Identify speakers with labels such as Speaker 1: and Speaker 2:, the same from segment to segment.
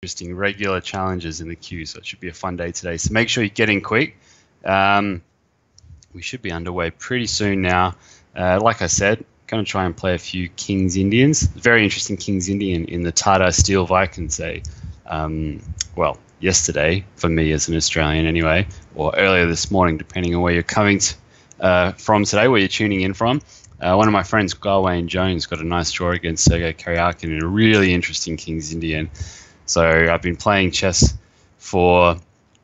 Speaker 1: interesting regular challenges in the queue, so it should be a fun day today. So make sure you get in quick. We should be underway pretty soon now. Like I said, going to try and play a few Kings Indians. Very interesting Kings Indian in the Tata Steel Vikings day. Well, yesterday for me as an Australian anyway, or earlier this morning, depending on where you're coming from today, where you're tuning in from. One of my friends, Garwayne Jones, got a nice draw against Sergei Karyakin in a really interesting Kings Indian. So I've been playing chess for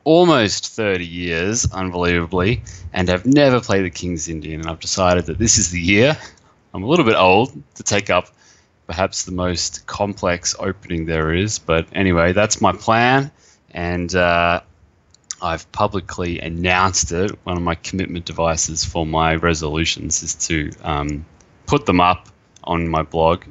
Speaker 1: almost 30 years, unbelievably, and have never played the Kings Indian. And I've decided that this is the year. I'm a little bit old to take up perhaps the most complex opening there is. But anyway, that's my plan. And I've publicly announced it. One of my commitment devices for my resolutions is to put them up on my blog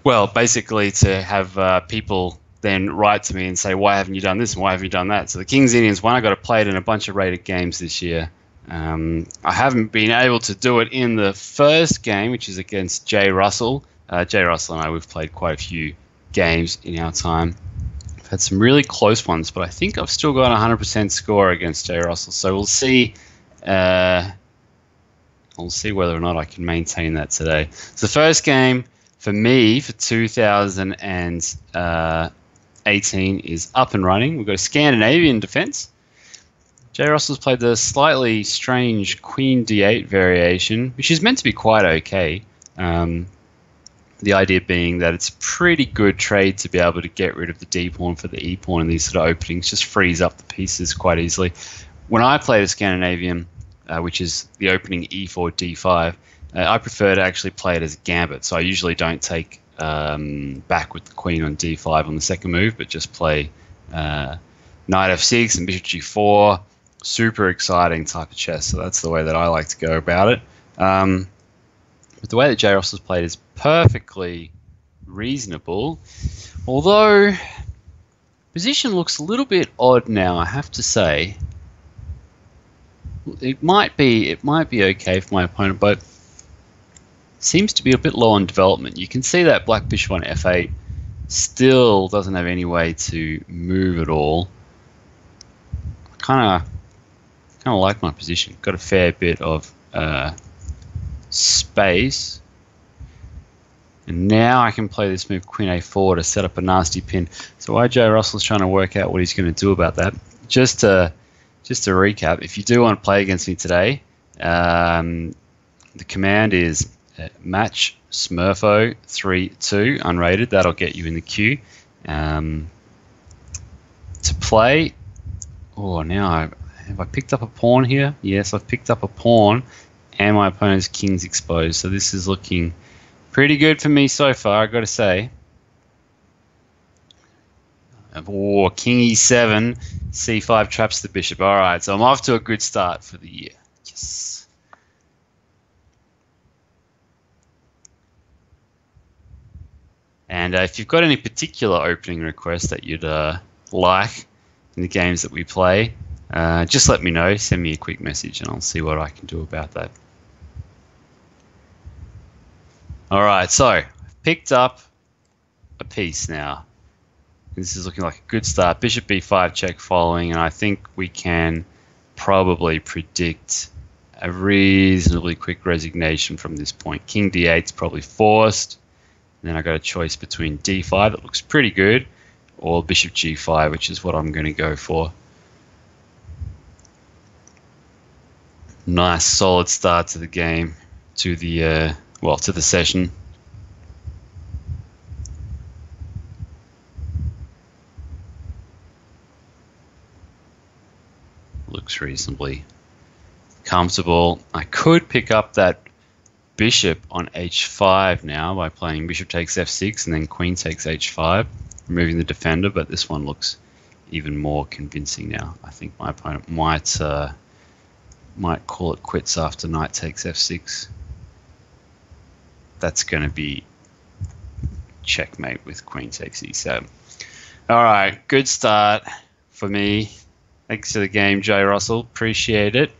Speaker 1: well, basically to have people then write to me and say, why haven't you done this and why haven't you done that? So the Kings Indians one, I got to play it in a bunch of rated games this year. I haven't been able to do it in the first game, which is against Jay Russell. Jay Russell and I, we've played quite a few games in our time. I've had some really close ones, but I think I've still got a 100% score against Jay Russell. So we'll see. I'll see whether or not I can maintain that today. So the first game for me for 2018 is up and running. We've got a Scandinavian defense. Jay Russell's played the slightly strange Queen D8 variation, which is meant to be quite okay. The idea being that it's a pretty good trade to be able to get rid of the D pawn for the E pawn in these sort of openings, just frees up the pieces quite easily. When I played a Scandinavian, which is the opening E4, D5, I prefer to actually play it as a gambit. So I usually don't take back with the queen on D5 on the second move, but just play Knight F6 and Bishop G4. Super exciting type of chess. So that's the way that I like to go about it. But the way that Jay Russell's played is perfectly reasonable, although position looks a little bit odd now, I have to say. It might be okay for my opponent, but seems to be a bit low on development. You can see that black bishop on F8 still doesn't have any way to move at all. Kind of like my position. Got a fair bit of space. And now I can play this move Queen A4 to set up a nasty pin. So while Jay Russell's trying to work out what he's going to do about that, just to recap, if you do want to play against me today, the command is match Smurfo 3-2 unrated. That'll get you in the queue. To play, now have I picked up a pawn here? Yes, I've picked up a pawn, and my opponent's king's exposed. So this is looking pretty good for me so far, I've got to say. King E7, C5 traps the bishop. All right, so I'm off to a good start for the year. Yes. And if you've got any particular opening requests that you'd like in the games that we play, just let me know. Send me a quick message and I'll see what I can do about that. All right, so I've picked up a piece now. This is looking like a good start. Bishop B5 check following, and I think we can probably predict a reasonably quick resignation from this point. King D8 is probably forced. And then I got a choice between D5, that looks pretty good, or Bishop G5, which is what I'm going to go for. Nice, solid start to the game, to the to the session. Looks reasonably comfortable. I could pick up that bishop on H5 now by playing bishop takes F6 and then queen takes H5, removing the defender, but this one looks even more convincing now. I think my opponent might call it quits after knight takes F6. That's going to be checkmate with queen takes E7. All right, good start for me. Thanks for the game, Jay Russell. Appreciate it.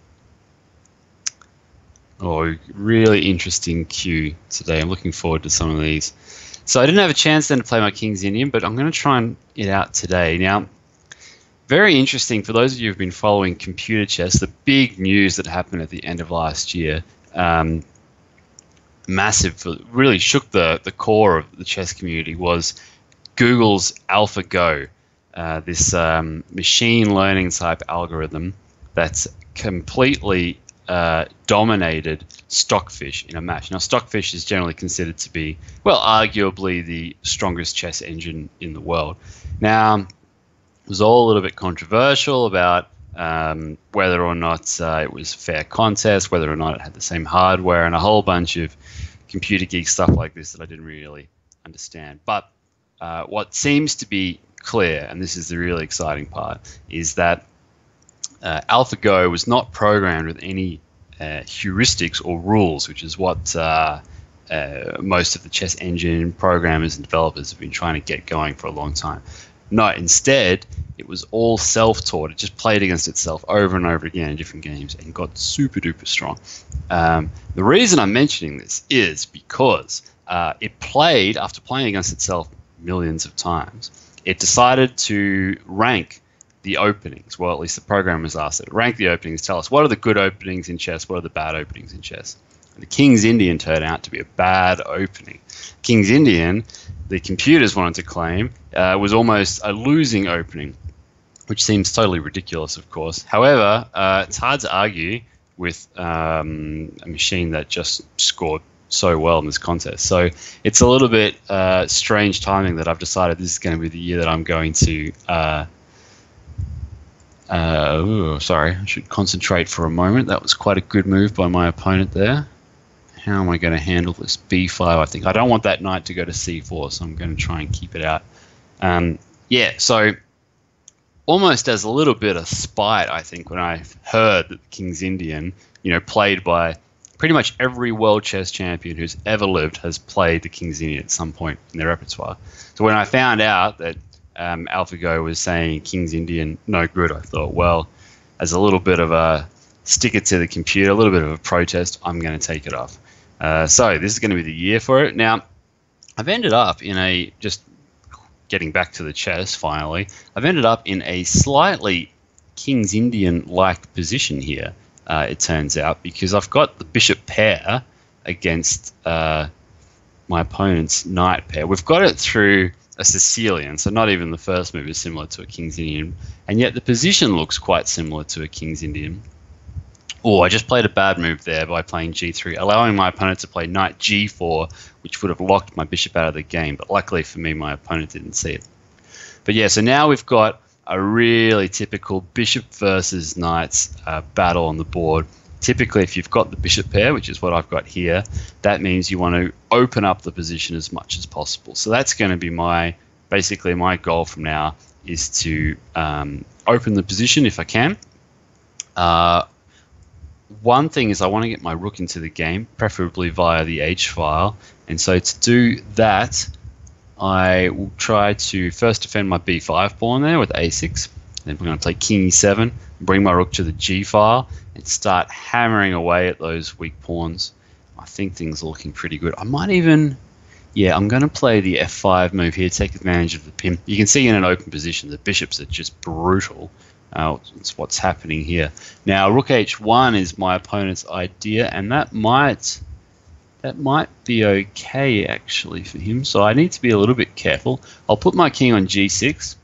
Speaker 1: Oh, really interesting queue today. I'm looking forward to some of these. So I didn't have a chance then to play my King's Indian, but I'm going to try it out today. Now, very interesting for those of you who've been following computer chess, the big news that happened at the end of last year, massive, really shook the core of the chess community, was Google's AlphaGo, this machine learning type algorithm that's completely dominated Stockfish in a match. Now, Stockfish is generally considered to be, well, arguably the strongest chess engine in the world. Now, it was all a little bit controversial about whether or not it was a fair contest, whether or not it had the same hardware, and a whole bunch of computer geek stuff like this that I didn't really understand. But what seems to be clear, and this is the really exciting part, is that AlphaGo was not programmed with any heuristics or rules, which is what most of the chess engine programmers and developers have been trying to get going for a long time. No, instead, it was all self-taught. It just played against itself over and over again in different games and got super duper strong. The reason I'm mentioning this is because it played, after playing against itself millions of times, it decided to rank the openings. Well, at least the programmers asked it. Rank the openings, tell us what are the good openings in chess, what are the bad openings in chess. And the King's Indian turned out to be a bad opening. King's Indian, the computers wanted to claim, was almost a losing opening, which seems totally ridiculous, of course. However, it's hard to argue with a machine that just scored so well in this contest. So it's a little bit strange timing that I've decided this is going to be the year that I'm going to sorry, I should concentrate for a moment. That was quite a good move by my opponent there. How am I going to handle this b5? I think I don't want that knight to go to c4, so I'm going to try and keep it out. Yeah, so almost as a little bit of spite, I think, when I heard that the King's Indian, played by pretty much every world chess champion who's ever lived has played the King's Indian at some point in their repertoire. So when I found out that AlphaGo was saying King's Indian no good, I thought, well, as a little bit of a stick it to the computer, a little bit of a protest, I'm going to take it off. So this is going to be the year for it. Now, I've ended up in just getting back to the chess finally, I've ended up in a slightly King's Indian-like position here, it turns out, because I've got the bishop pair against my opponent's knight pair. We've got it through a Sicilian, so not even the first move is similar to a King's Indian, and yet the position looks quite similar to a King's Indian. Oh, I just played a bad move there by playing g3, allowing my opponent to play knight g4, which would have locked my bishop out of the game, but luckily for me, my opponent didn't see it. But yeah, so now we've got a really typical bishop versus knights battle on the board. Typically, if you've got the bishop pair, which is what I've got here, that means you want to open up the position as much as possible. So that's going to be basically my goal from now, is to open the position if I can. One thing is I want to get my rook into the game, preferably via the h-file. And so to do that, I will try to first defend my b5 pawn there with a6. Then we're going to play king e7, bring my rook to the g-file, and start hammering away at those weak pawns. I think things are looking pretty good. I might even, yeah, I'm going to play the f5 move here, take advantage of the pin. You can see in an open position the bishops are just brutal. It's what's happening here. Now, rook h1 is my opponent's idea, and that might be okay actually for him. So I need to be a little bit careful. I'll put my king on g6.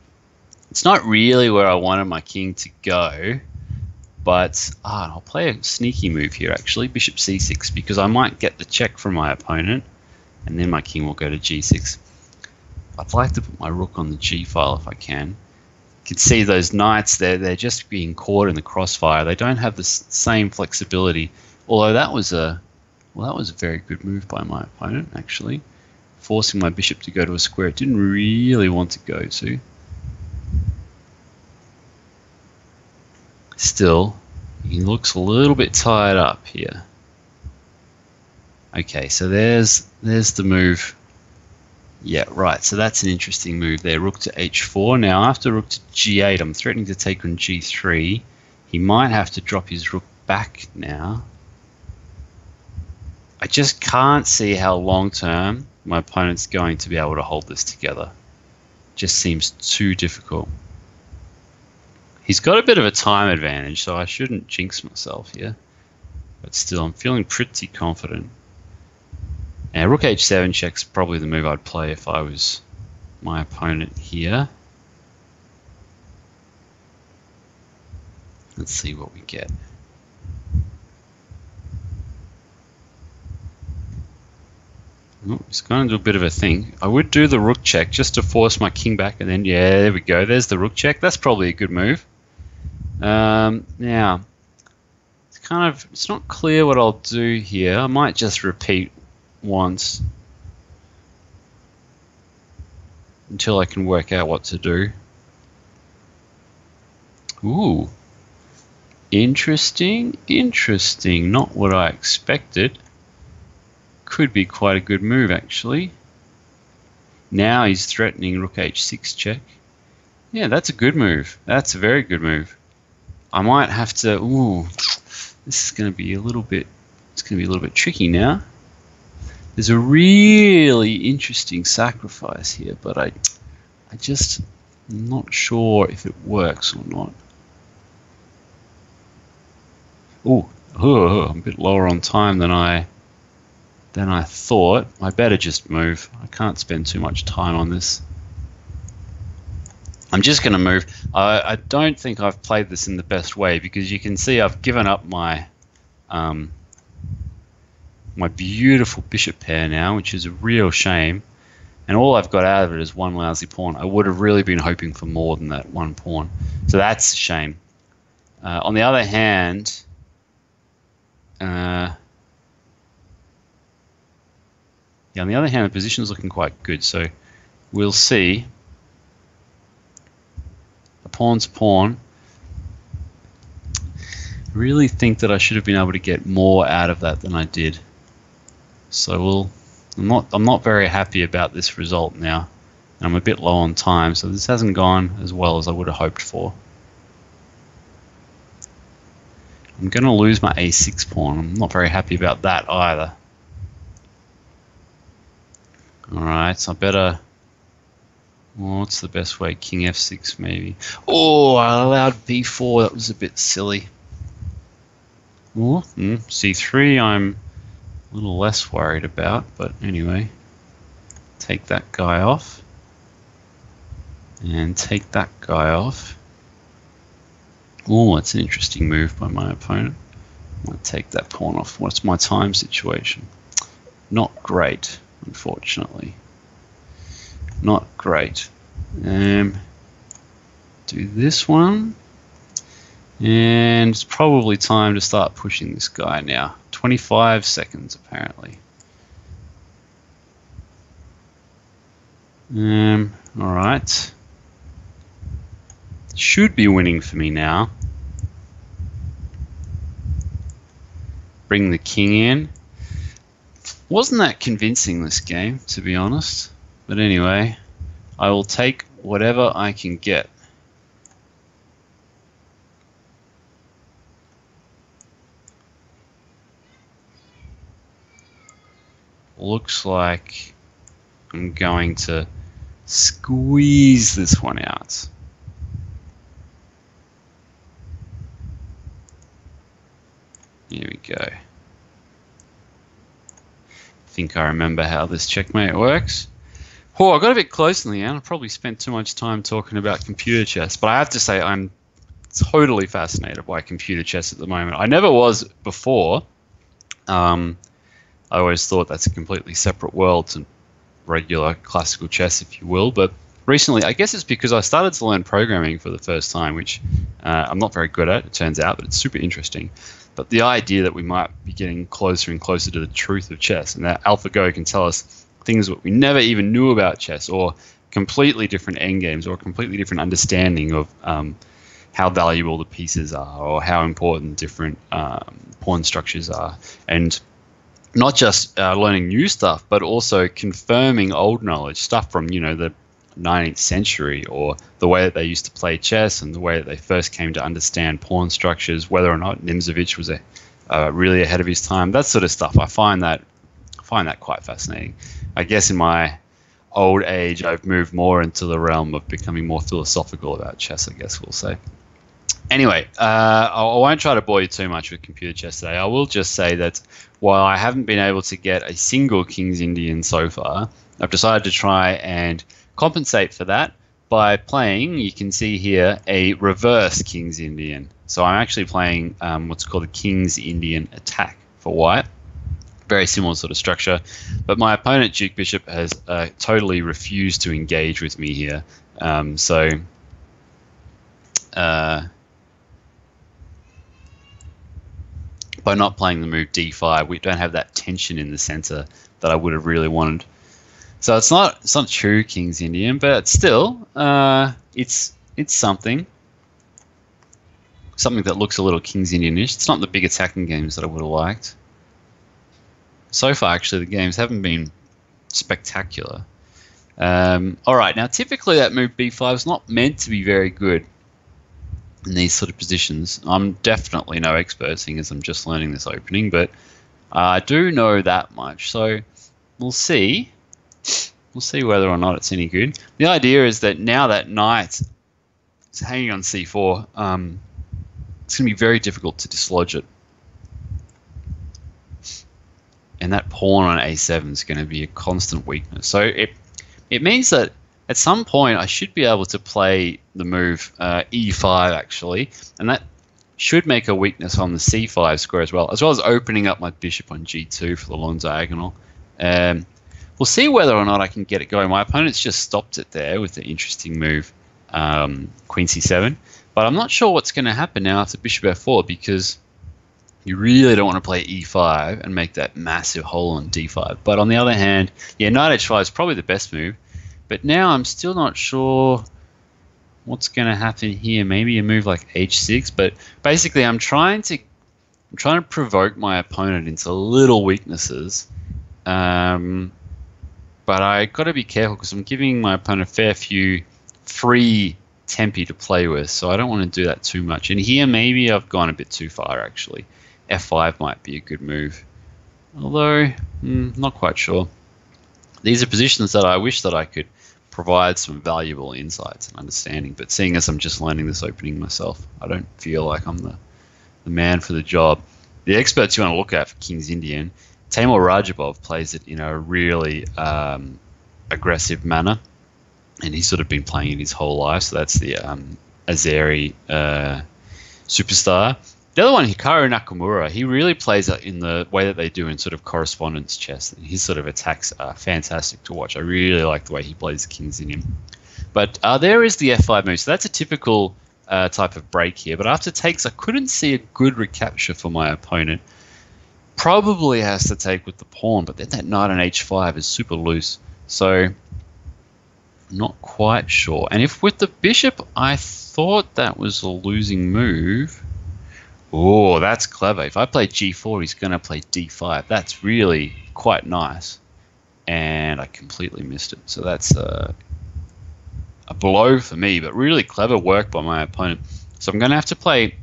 Speaker 1: It's not really where I wanted my king to go, but I'll play a sneaky move here actually, bishop c6, because I might get the check from my opponent, and then my king will go to g6. I'd like to put my rook on the g-file if I can. You can see those knights there, they're just being caught in the crossfire. They don't have the same flexibility, although that was a very good move by my opponent actually, forcing my bishop to go to a square it didn't really want to go to. Still, he looks a little bit tied up here. Okay, so there's the move. Yeah, right, so that's an interesting move there. Rook to h4. Now, after rook to g8, I'm threatening to take on g3. He might have to drop his rook back now. I just can't see how long-term my opponent's going to be able to hold this together. Just seems too difficult. He's got a bit of a time advantage, so I shouldn't jinx myself here. But still, I'm feeling pretty confident. Now, rook h7 check's probably the move I'd play if I was my opponent here. Let's see what we get. Oh, he's going to do a bit of a thing. I would do the rook check just to force my king back, and then, yeah, there we go. There's the rook check. That's probably a good move. Now, it's not clear what I'll do here. I might just repeat once until I can work out what to do. Ooh. Interesting, interesting. Not what I expected. Could be quite a good move, actually. Now he's threatening rook h6 check. Yeah, that's a good move. That's a very good move. I might have to. Ooh, this is going to be a little bit. It's going to be a little bit tricky now. There's a really interesting sacrifice here, but I just am not sure if it works or not. Ooh, I'm a bit lower on time than I thought. I better just move. I can't spend too much time on this. I'm just going to move. I don't think I've played this in the best way, because you can see I've given up my my beautiful bishop pair now, which is a real shame. And all I've got out of it is one lousy pawn. I would have really been hoping for more than that one pawn. So that's a shame. On the other hand, the position's looking quite good, so we'll see. A pawn's a pawn. I really think that I should have been able to get more out of that than I did. So I'm not very happy about this result now. And I'm a bit low on time, so this hasn't gone as well as I would have hoped for. I'm going to lose my a6 pawn. I'm not very happy about that either. Alright, so I better... Well, what's the best way? King f6 maybe. Oh, I allowed b4. That was a bit silly. Ooh, c3 I'm a little less worried about, but anyway. Take that guy off. And take that guy off. Oh, that's an interesting move by my opponent. I'm going to take that pawn off. What's my time situation? Not great, unfortunately. Not great. Do this one. And it's probably time to start pushing this guy now. 25 seconds, apparently. Alright. Should be winning for me now. Bring the king in. Wasn't that convincing, this game, to be honest. But anyway, I will take whatever I can get. Looks like I'm going to squeeze this one out. Here we go. I think I remember how this checkmate works. Oh, I got a bit close in the end. I probably spent too much time talking about computer chess, but I have to say I'm totally fascinated by computer chess at the moment. I never was before. I always thought that's a completely separate world to regular classical chess, if you will. But recently, I guess it's because I started to learn programming for the first time, which I'm not very good at, it turns out, but it's super interesting. But the idea that we might be getting closer and closer to the truth of chess, and that AlphaGo can tell us things that we never even knew about chess, or completely different endgames, or a completely different understanding of how valuable the pieces are, or how important different pawn structures are. And not just learning new stuff, but also confirming old knowledge, stuff from, the 19th century, or the way that they used to play chess and the way that they first came to understand pawn structures, whether or not Nimzovich was really ahead of his time, that sort of stuff. I find that find that quite fascinating. I guess in my old age, I've moved more into the realm of becoming more philosophical about chess, I guess we'll say. Anyway, I won't try to bore you too much with computer chess today. I will just say that while I haven't been able to get a single King's Indian so far, I've decided to try and compensate for that by playing, you can see here, a reverse King's Indian. So I'm actually playing what's called a King's Indian attack for white. Very similar sort of structure. But my opponent, Duke Bishop, has totally refused to engage with me here. By not playing the move d5, we don't have that tension in the center that I would have really wanted. So it's not true King's Indian, but still, it's something that looks a little King's Indian-ish. It's not the big attacking games that I would have liked. So far, actually, the games haven't been spectacular. All right, now typically that move b5 is not meant to be very good in these sort of positions. I'm definitely no expert, seeing as I'm just learning this opening, but I do know that much. So we'll see. We'll see whether or not it's any good. The idea is that now that knight is hanging on c4, it's going to be very difficult to dislodge it. And that pawn on a7 is going to be a constant weakness. So it means that at some point I should be able to play the move e5 actually, and that should make a weakness on the c5 square as well as opening up my bishop on g2 for the long diagonal. We'll see whether or not I can get it going. My opponent's just stopped it there with the interesting move queen c7, but I'm not sure what's going to happen now after bishop f4, because you really don't want to play e5 and make that massive hole on d5. But on the other hand, yeah, knight h5 is probably the best move. But now I'm still not sure what's going to happen here. Maybe a move like h6. But basically, I'm trying to provoke my opponent into little weaknesses. But I got to be careful because I'm giving my opponent a fair few free tempi to play with. So I don't want to do that too much. And here maybe I've gone a bit too far actually. f5 might be a good move, although not quite sure. These are positions that I wish that I could provide some valuable insights and understanding, but seeing as I'm just learning this opening myself, I don't feel like I'm the man for the job. The experts you want to look at for King's Indian, Timur Rajabov plays it in a really aggressive manner, and he's sort of been playing it his whole life, so that's the Azeri superstar. The other one, Hikaru Nakamura, he really plays it in the way that they do in sort of correspondence chess. His sort of attacks are fantastic to watch. I really like the way he plays King's Indian. But there is the f5 move. So that's a typical type of break here. But after takes, I couldn't see a good recapture for my opponent. Probably has to take with the pawn, but then that knight on h5 is super loose. So not quite sure. And if with the bishop, I thought that was a losing move. Oh, that's clever. If I play g4, he's going to play d5. That's really quite nice. And I completely missed it. So that's a blow for me, but really clever work by my opponent. So I'm going to have to play,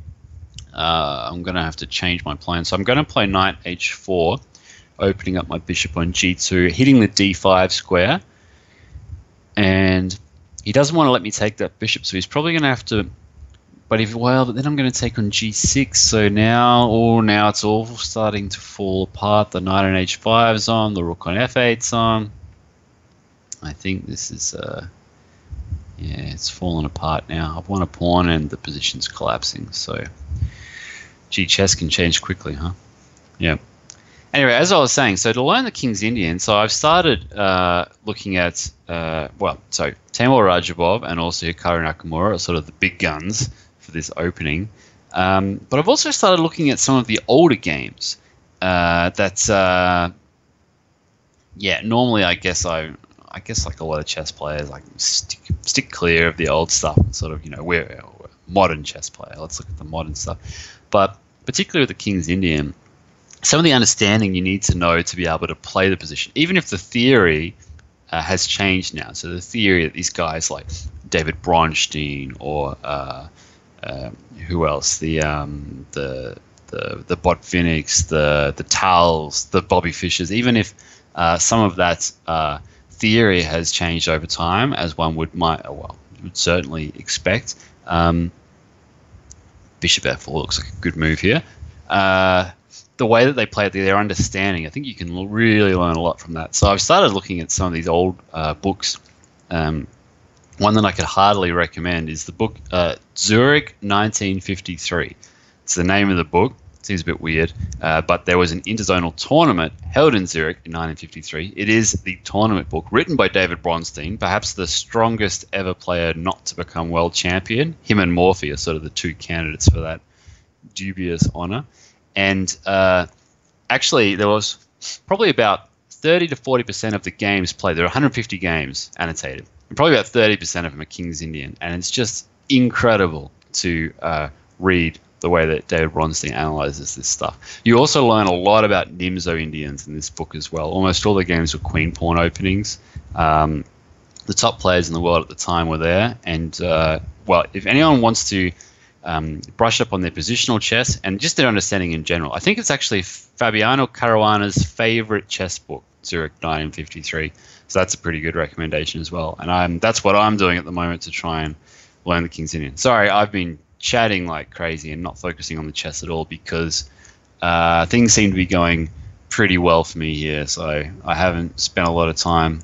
Speaker 1: I'm going to have to change my plan. So I'm going to play knight h4, opening up my bishop on g2, hitting the d5 square. And he doesn't want to let me take that bishop, so he's probably going to have to... But then I'm going to take on g6. So now it's all starting to fall apart. The knight on h5 is on. The rook on f8 is on. I think this is, it's fallen apart now. I've won a pawn and the position's collapsing. So, chess can change quickly, huh? Yeah. Anyway, as I was saying, so to learn the King's Indian, so I've started looking at, so Timur Rajabov and also Hikaru Nakamura are sort of the big guns for this opening. But I've also started looking at some of the older games. Normally I guess like a lot of chess players, like stick clear of the old stuff and sort of, we're a modern chess player. Let's look at the modern stuff. But particularly with the King's Indian, some of the understanding you need to know to be able to play the position, even if the theory has changed now. So the theory that these guys like David Bronstein or who else? The Botvinniks, the Tals, the Bobby Fishers. Even if Some of that theory has changed over time, as one would certainly expect. Bishop f4 looks like a good move here. The way that they play it, their understanding, I think you can really learn a lot from that. So I've started looking at some of these old books. One that I could heartily recommend is the book Zurich 1953. It's the name of the book. Seems a bit weird, but there was an interzonal tournament held in Zurich in 1953. It is the tournament book written by David Bronstein, perhaps the strongest ever player not to become world champion. Him and Morphy are sort of the two candidates for that dubious honor. And actually, there was probably about 30 to 40% of the games played. There are 150 games annotated, and probably about 30% of them are King's Indian. And it's just incredible to read the way that David Bronstein analyzes this stuff. You also learn a lot about Nimzo Indians in this book as well. Almost all the games were queen pawn openings. The top players in the world at the time were there. And, well, if anyone wants to brush up on their positional chess and just their understanding in general, I think it's actually Fabiano Caruana's favorite chess book, Zurich 1953. So that's a pretty good recommendation as well. And that's what I'm doing at the moment to try and learn the King's Indian. Sorry, I've been chatting like crazy and not focusing on the chess at all because things seem to be going pretty well for me here. So I haven't spent a lot of time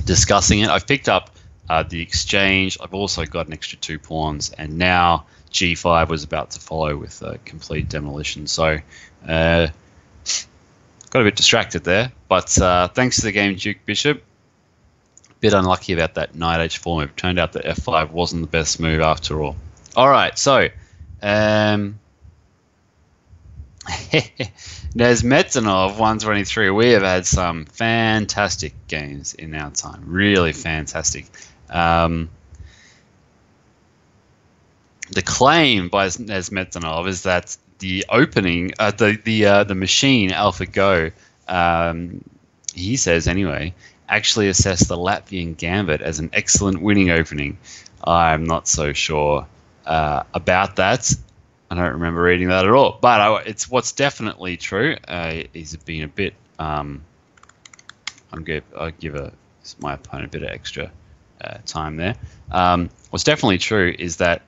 Speaker 1: discussing it. I've picked up the exchange. I've also got an extra 2 pawns, and now g5 was about to follow with complete demolition. So got a bit distracted there, but thanks to the game Duke Bishop. Bit unlucky about that knight h4 move. Turned out that f5 wasn't the best move after all. All right, so Nesmetanov 123. We have had some fantastic games in our time. Really fantastic. The claim by Nesmetanov is that the opening, the machine AlphaGo, he says anyway, actually assessed the Latvian gambit as an excellent winning opening. I'm not so sure about that. I don't remember reading that at all, but it's what's definitely true. He's been a bit. I'll give my opponent a bit of extra time there. What's definitely true is that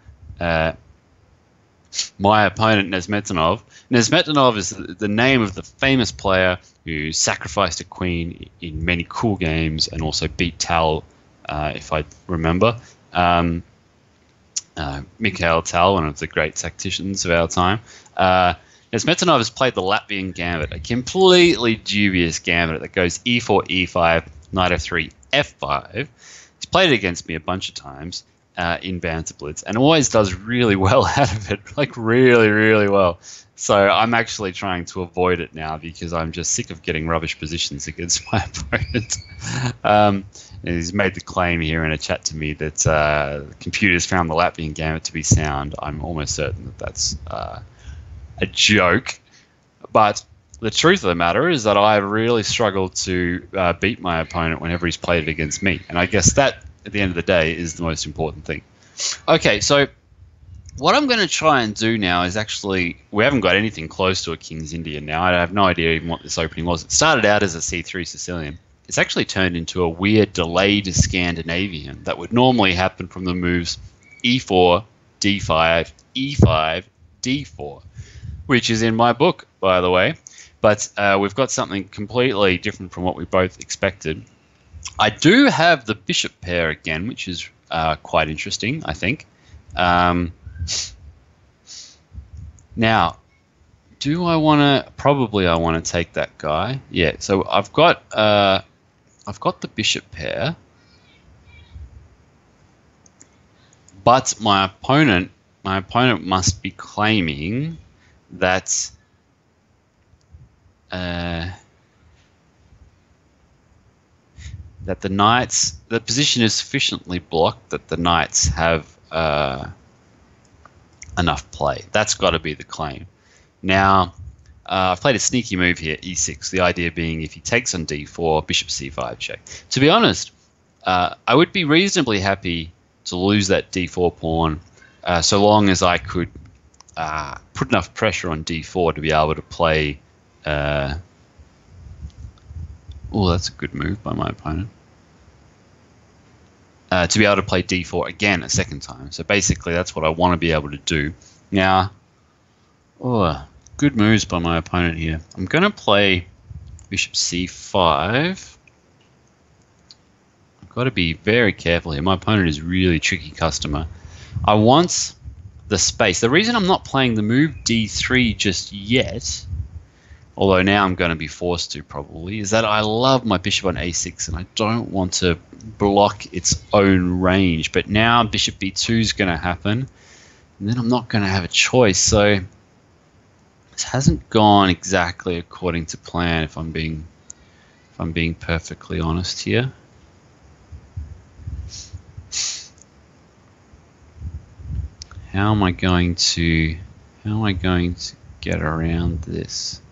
Speaker 1: my opponent Nesmetanov is the name of the famous player who sacrificed a queen in many cool games and also beat Tal, if I remember. Mikhail Tal, one of the great tacticians of our time. Nesmetanov has played the Latvian gambit, a completely dubious gambit that goes e4, e5, knight f3, f5. He's played it against me a bunch of times in Banter Blitz and always does really well out of it, like really, really well. So I'm actually trying to avoid it now because I'm just sick of getting rubbish positions against my opponent. And he's made the claim here in a chat to me that computers found the Latvian gambit to be sound. I'm almost certain that that's a joke. But the truth of the matter is that I really struggled to beat my opponent whenever he's played it against me. And I guess that, at the end of the day, is the most important thing. Okay, so what I'm going to try and do now is actually, we haven't got anything close to a King's Indian now. I have no idea even what this opening was. It started out as a c3 Sicilian. It's actually turned into a weird delayed Scandinavian that would normally happen from the moves e4, d5, e5, d4, which is in my book, by the way. But we've got something completely different from what we both expected. I do have the bishop pair again, which is quite interesting, I think. Now, do I want to? Probably I want to take that guy. Yeah, so I've got the bishop pair, but my opponent must be claiming that that the position is sufficiently blocked that the knights have enough play. That's got to be the claim. Now, I've played a sneaky move here, e6. The idea being if he takes on d4, bishop c5 check. To be honest, I would be reasonably happy to lose that d4 pawn so long as I could put enough pressure on d4 to be able to play Oh, that's a good move by my opponent. To be able to play d4 again a second time. So basically that's what I want to be able to do. Now, oh, good moves by my opponent here. I'm going to play bishop c5. I've got to be very careful here. My opponent is a really tricky customer. I want the space. The reason I'm not playing the move d3 just yet, although now I'm going to be forced to probably, is that I love my bishop on a6 and I don't want to block its own range. But now bishop b2 is going to happen, and then I'm not going to have a choice. So this hasn't gone exactly according to plan, if I'm being perfectly honest here. How am I going to get around this?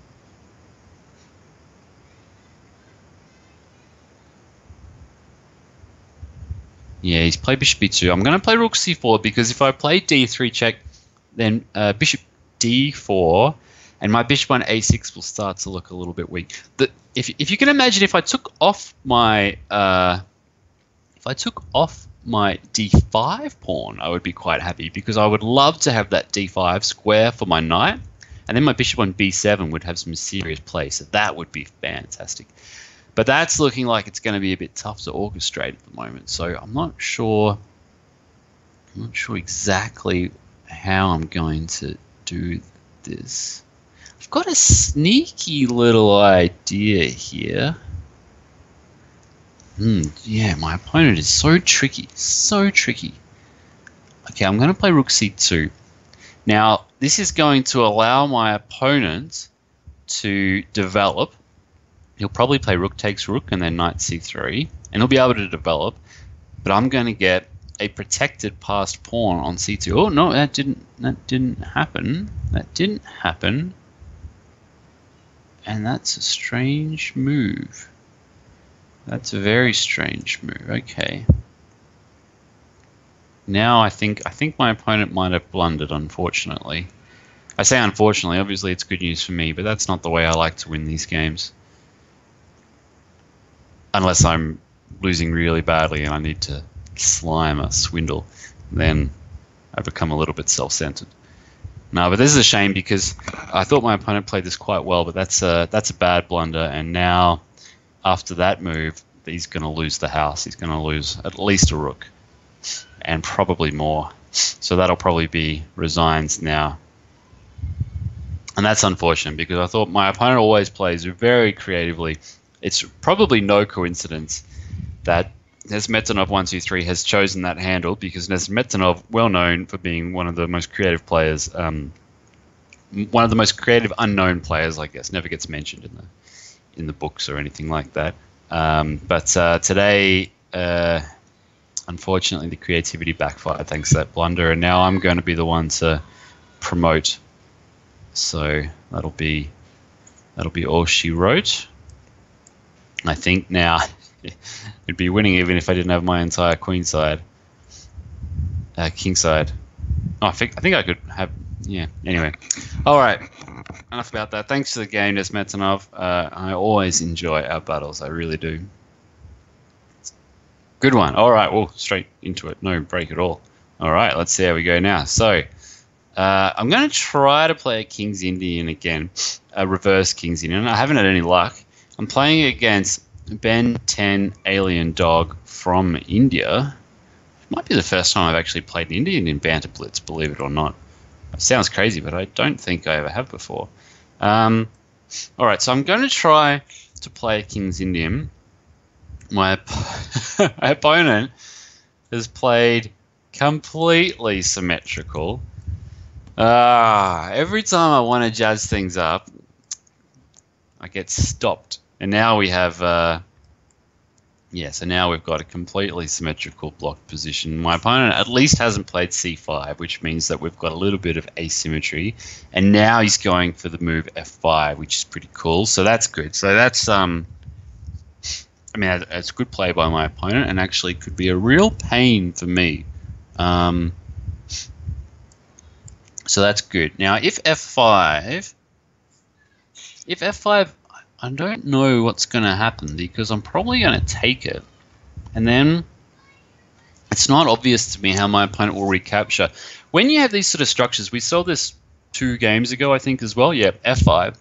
Speaker 1: Yeah, he's played bishop b2. I'm going to play rook c4 because if I play d3 check, then bishop d4, and my bishop on a6 will start to look a little bit weak. If you can imagine, if I took off my d5 pawn, I would be quite happy because I would love to have that d5 square for my knight, and then my bishop on b7 would have some serious play. So that would be fantastic. But that's looking like it's going to be a bit tough to orchestrate at the moment. So I'm not sure exactly how I'm going to do this. I've got a sneaky little idea here. Yeah, my opponent is so tricky, so tricky. Okay, I'm going to play rook c2. Now, this is going to allow my opponent to develop. He'll probably play rook takes rook and then knight c3, and he'll be able to develop. But I'm going to get a protected passed pawn on c2. Oh no, that didn't happen. That didn't happen. And that's a strange move. That's a very strange move. Okay. Now I think my opponent might have blundered, unfortunately. I say unfortunately, obviously it's good news for me, but that's not the way I like to win these games. Unless I'm losing really badly and I need to slime a swindle, then I become a little bit self-centered. No, but this is a shame because I thought my opponent played this quite well, but that's a bad blunder, and now after that move, he's going to lose the house. He's going to lose at least a rook, and probably more. So that'll probably be resigns now. And that's unfortunate because I thought my opponent always plays very creatively. It's probably no coincidence that Nesmetanov123 has chosen that handle because Nesmetanov, well known for being one of the most creative players, one of the most creative unknown players, I guess, never gets mentioned in the books or anything like that. But today, unfortunately, the creativity backfired thanks to that blunder, and now I'm going to be the one to promote. So that'll be all she wrote. I think now it'd be winning even if I didn't have my entire queen side, king side. Oh, I think I could have. Yeah. Anyway, all right. Enough about that. Thanks for the game, Nesmetanov. I always enjoy our battles. I really do. Good one. All right. Well, straight into it. No break at all. All right. Let's see how we go now. So I'm going to try to play a King's Indian again, a reverse King's Indian. I haven't had any luck. I'm playing against Ben 10 Alien Dog from India. It might be the first time I've actually played an Indian in Banter Blitz, believe it or not. It sounds crazy, but I don't think I ever have before. All right, so I'm going to try to play a King's Indian. My opponent has played completely symmetrical. Every time I want to jazz things up, I get stopped. And now we have, so now we've got a completely symmetrical blocked position. My opponent at least hasn't played c5, which means that we've got a little bit of asymmetry. And now he's going for the move f5, which is pretty cool. So that's good. So that's, it's good play by my opponent, and actually could be a real pain for me. So that's good. Now, if f5, I don't know what's going to happen because I'm probably going to take it. And then it's not obvious to me how my opponent will recapture. When you have these sort of structures, we saw this 2 games ago, I think, as well. Yeah, F5.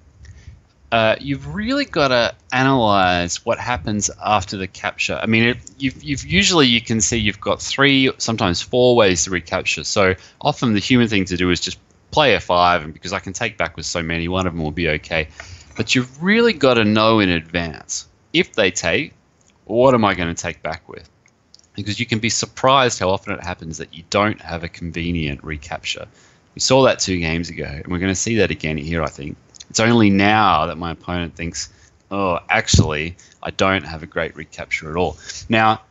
Speaker 1: You've really got to analyze what happens after the capture. I mean, you've usually you can see you've got 3, sometimes 4 ways to recapture. So often the human thing to do is just play F5, and because I can take back with so many, one of them will be okay. But you've really got to know in advance, if they take, what am I going to take back with? Because you can be surprised how often it happens that you don't have a convenient recapture. We saw that 2 games ago, and we're going to see that again here, I think. It's only now that my opponent thinks, oh, actually, I don't have a great recapture at all. Now,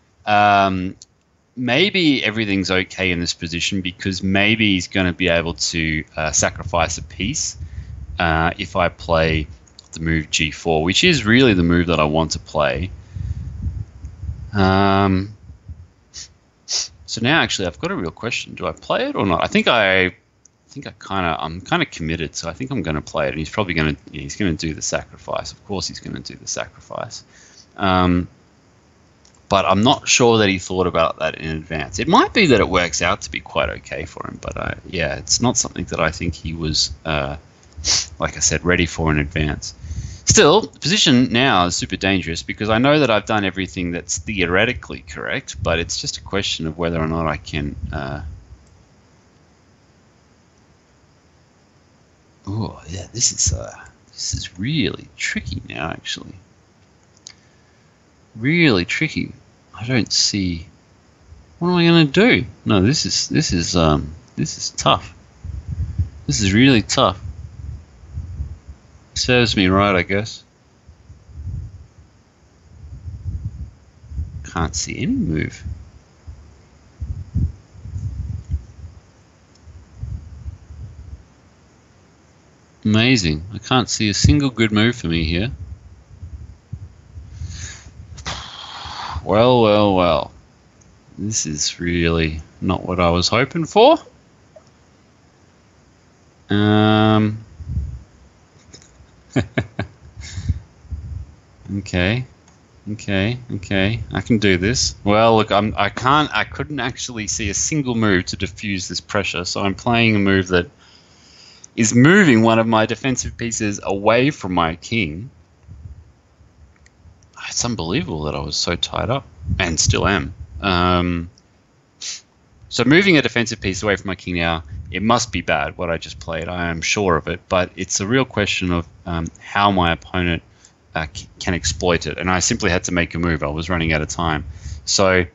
Speaker 1: maybe everything's okay in this position because maybe he's going to be able to sacrifice a piece if I play the move G4, which is really the move that I want to play. So now, actually, I've got a real question. Do I play it or not? I'm kind of committed, so I think I'm going to play it. And he's probably going to, he's going to do the sacrifice. Of course, he's going to do the sacrifice. But I'm not sure that he thought about that in advance. It might be that it works out to be quite okay for him, but yeah, it's not something that I think he was, like I said, ready for in advance. Still, the position now is super dangerous because I know that I've done everything that's theoretically correct, but it's just a question of whether or not I can. Oh yeah, this is really tricky now. Actually, really tricky. I don't see. What am I going to do? No, this is tough. This is really tough. Serves me right, I guess. Can't see any move. Amazing. I can't see a single good move for me here. Well, well, well. This is really not what I was hoping for. Okay. I can do this. Well, look, I couldn't actually see a single move to diffuse this pressure, so I'm playing a move that is moving one of my defensive pieces away from my king. It's unbelievable that I was so tied up, and still am. So moving a defensive piece away from my king now, it must be bad, what I just played. I am sure of it, but it's a real question of how my opponent can exploit it, and I simply had to make a move. I was running out of time. So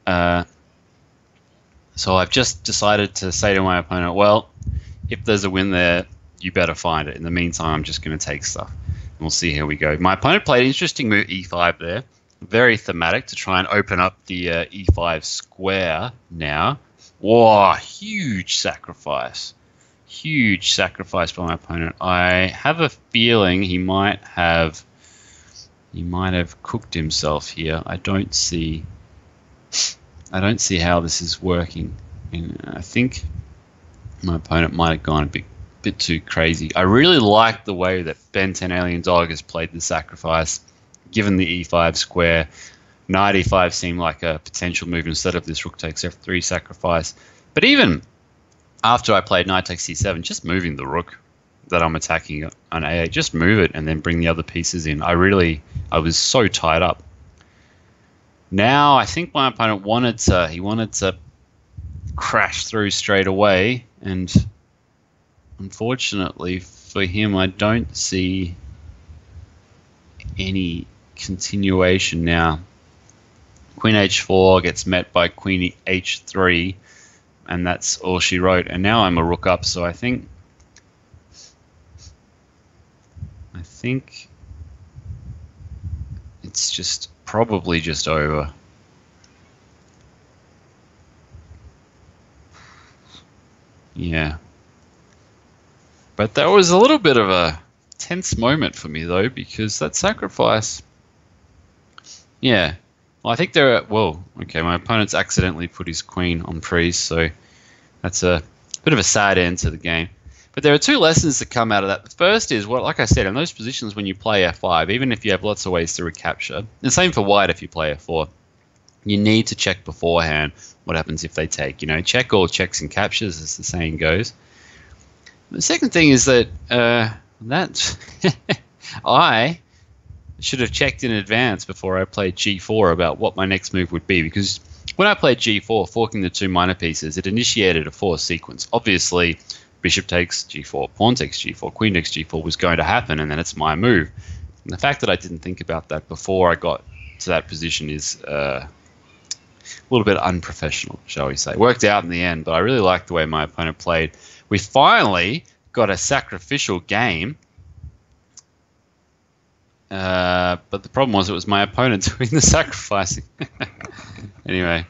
Speaker 1: I've just decided to say to my opponent, well, if there's a win there, you better find it. In the meantime, I'm just going to take stuff. And we'll see how we go. My opponent played an interesting move, e5 there. Very thematic to try and open up the e5 square now. Whoa, huge sacrifice. Huge sacrifice by my opponent. I have a feeling he might have cooked himself here. I don't see how this is working. And I think my opponent might have gone a bit too crazy. I really like the way that Ben 10 Alien Dog has played the sacrifice, given the e5 square. Knight e5 seemed like a potential move instead of this rook takes f3 sacrifice. But even after I played knight takes c7, just moving the rook that I'm attacking on a8, just move it and then bring the other pieces in. I was so tied up. Now I think my opponent wanted to crash through straight away, and unfortunately for him, I don't see any continuation now. Queen h4 gets met by queen h3, and that's all she wrote. And now I'm a rook up, so I think it's just probably just over. Yeah. But that was a little bit of a tense moment for me, though, because that sacrifice... Yeah. Well, I think there are... Whoa. Okay, my opponent's accidentally put his queen on freeze, so that's a bit of a sad end to the game. But there are two lessons that come out of that. The first is, well, like I said, in those positions when you play f5, even if you have lots of ways to recapture, the same for white if you play f4, you need to check beforehand what happens if they take. Check all checks and captures, as the saying goes. The second thing is that I should have checked in advance before I played g4 about what my next move would be, because when I played g4, forking the two minor pieces, it initiated a 4 sequence. Obviously, bishop takes g4, pawn takes g4, queen takes g4 was going to happen, and then it's my move. And the fact that I didn't think about that before I got to that position is a little bit unprofessional, shall we say. Worked out in the end, but I really liked the way my opponent played. We finally got a sacrificial game, but the problem was it was my opponent doing the sacrificing. Anyway,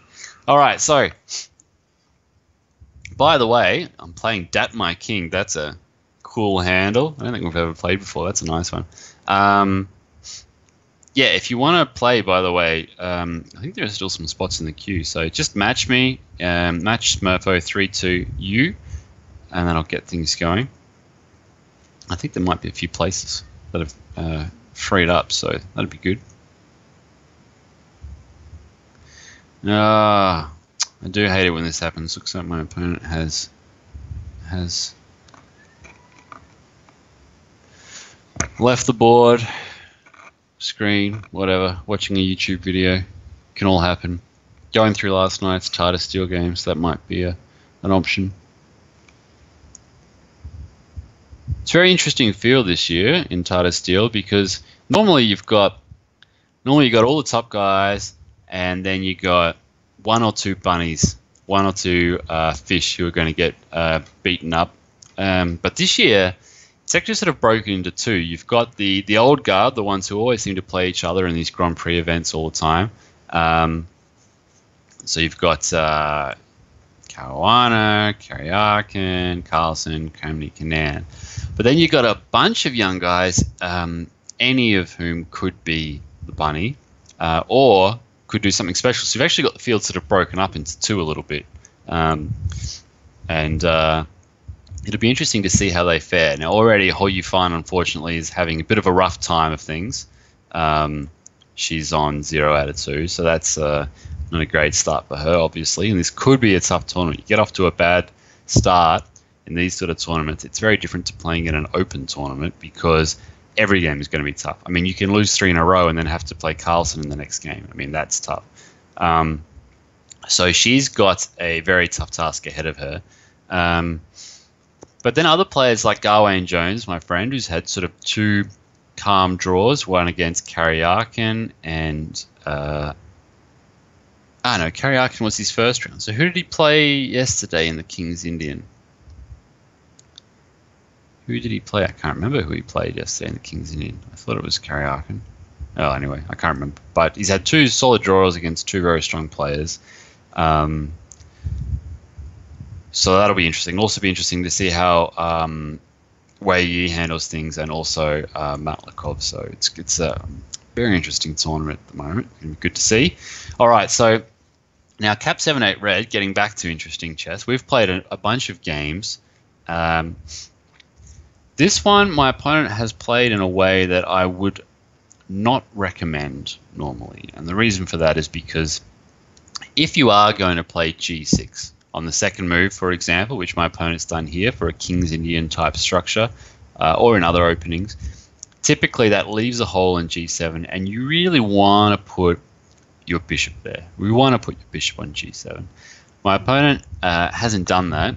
Speaker 1: all right, so by the way, I'm playing Dat My King. That's a cool handle. I don't think we've ever played before. That's a nice one. Yeah, if you want to play, by the way, I think there are still some spots in the queue. So just match me, match Smurfo 3-2-U, and then I'll get things going. I think there might be a few places that have freed up, so that'd be good. I do hate it when this happens. Looks like my opponent has left the board, screen, whatever, watching a YouTube video. Can all happen. Going through last night's Tata Steel games, that might be an option. It's a very interesting field this year in Tata Steel, because normally you've got all the top guys, and then you got one or two bunnies, one or two fish who are going to get beaten up. But this year, it's actually sort of broken into two. You've got the old guard, the ones who always seem to play each other in these Grand Prix events all the time. So you've got Caruana, Kariakin, Carlson, Kramnik, Kanan. But then you've got a bunch of young guys, any of whom could be the bunny, or could do something special. So you've actually got the field sort of broken up into two a little bit. And it'll be interesting to see how they fare. Now, already Ho Yufan, unfortunately, is having a bit of a rough time of things. She's on 0 out of 2, so that's not a great start for her, obviously. And this could be a tough tournament. You get off to a bad start in these sort of tournaments. It's very different to playing in an open tournament, because every game is going to be tough. I mean, you can lose 3 in a row and then have to play Carlson in the next game. I mean, that's tough. So she's got a very tough task ahead of her. But then other players like Gawain Jones, my friend, who's had sort of 2 calm draws, one against Kariakin and... no, Kariakin was his first round. So who did he play yesterday in the King's Indian? Who did he play? I can't remember who he played yesterday in the King's Indian. I thought it was Kariakin. Oh, anyway, I can't remember. But he's had 2 solid draws against 2 very strong players. So that'll be interesting. It'll also be interesting to see how Wei Yi handles things, and also Matlakov. So it's a very interesting tournament at the moment. It'll be good to see. All right, so now Cap 7-8 Red, getting back to interesting chess. We've played a bunch of games. This one, my opponent has played in a way that I would not recommend normally. And the reason for that is because if you are going to play G6 on the second move, for example, which my opponent's done here for a King's Indian type structure, or in other openings, typically that leaves a hole in G7, and you really want to put your bishop there. We want to put your bishop on G7. My opponent hasn't done that.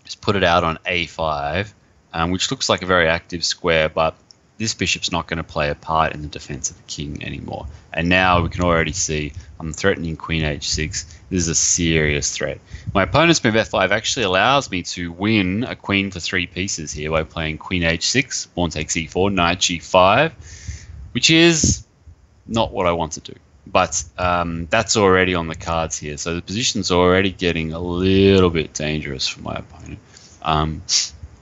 Speaker 1: He's put it out on A5, which looks like a very active square, but this bishop's not going to play a part in the defense of the king anymore. And now we can already see I'm threatening queen h6. This is a serious threat. My opponent's move f5 actually allows me to win a queen for 3 pieces here by playing queen h6, pawn takes e4, knight g5, which is not what I want to do. But that's already on the cards here. So the position's already getting a little bit dangerous for my opponent.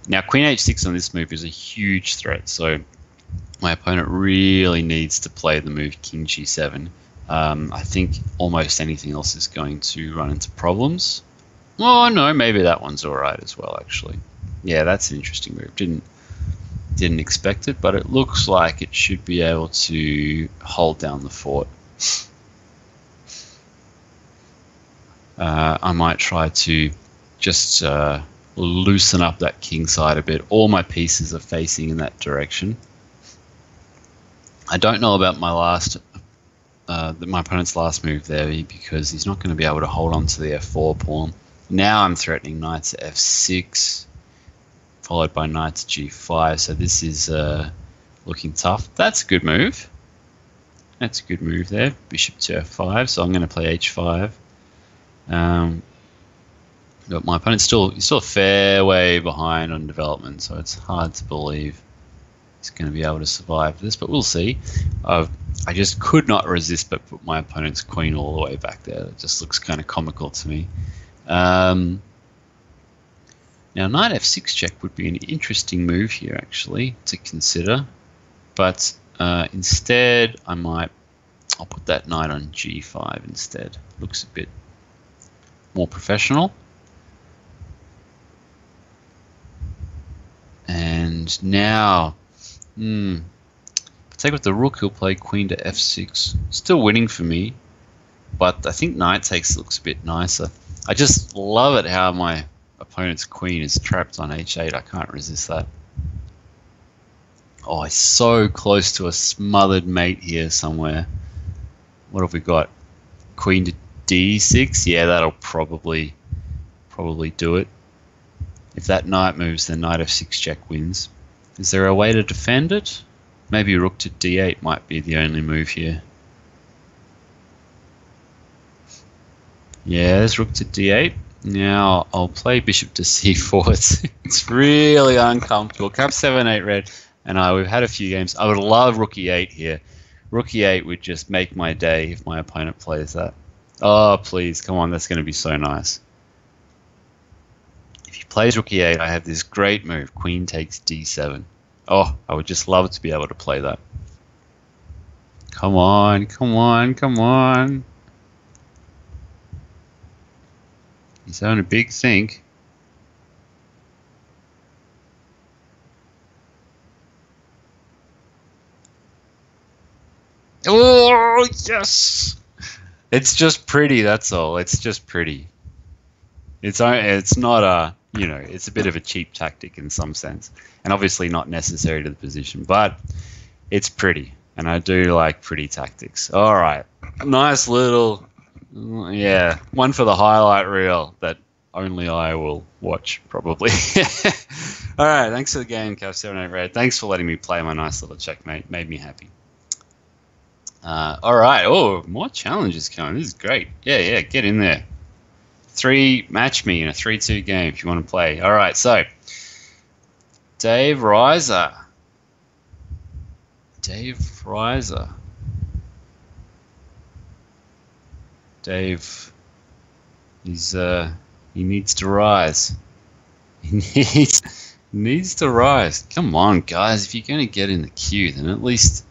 Speaker 1: Now, queen h6 on this move is a huge threat. So my opponent really needs to play the move king g7. I think almost anything else is going to run into problems. Oh, no, maybe that one's all right as well, actually. Yeah, that's an interesting move. Didn't expect it, but it looks like it should be able to hold down the fort. I might try to just loosen up that king side a bit. All my pieces are facing in that direction. I don't know about my my opponent's last move there, because he's not going to be able to hold on to the f4 pawn. Now I'm threatening knight to f6, followed by knight to g5. So this is looking tough. That's a good move. That's a good move there. Bishop to f5. So I'm going to play h5. But my opponent's he's still a fair way behind on development, so it's hard to believe he's going to be able to survive this, but we'll see. I just could not resist but put my opponent's queen all the way back there. It just looks kind of comical to me. Now knight f6 check would be an interesting move here actually to consider, but instead I'll put that knight on g5 instead. Looks a bit more professional. And now, take with the rook, he'll play queen to f6. Still winning for me, but I think knight takes looks a bit nicer. I just love it how my opponent's queen is trapped on h8. I can't resist that. Oh, he's so close to a smothered mate here somewhere. What have we got? Queen to d6? Yeah, that'll probably do it. If that knight moves, then knight f6 check wins. Is there a way to defend it? Maybe rook to d8 might be the only move here. Yeah, there's rook to d8. Now I'll play bishop to c4. It's really uncomfortable. Cap 7-8 red, and we've had a few games. I would love rook e8 here. Rook e8 would just make my day if my opponent plays that. Oh, please, come on, that's going to be so nice. If he plays rook e8, I have this great move, queen takes d7. Oh, I would just love to be able to play that. Come on, come on, come on. He's having a big think. Oh, yes! It's just pretty, that's all. It's just pretty. It's not a, it's a bit of a cheap tactic in some sense. And obviously not necessary to the position, but it's pretty. And I do like pretty tactics. All right. Nice little, yeah, one for the highlight reel that only I will watch, probably. All right, thanks for the game, Cav78 Red. Thanks for letting me play my nice little checkmate. Made me happy. All right. Oh, more challenges coming. This is great. Yeah, get in there. Match me in a 3-2 game if you want to play. All right, so Dave Reiser. Dave, he needs to rise. He needs to rise. Come on, guys. If you're going to get in the queue, then at least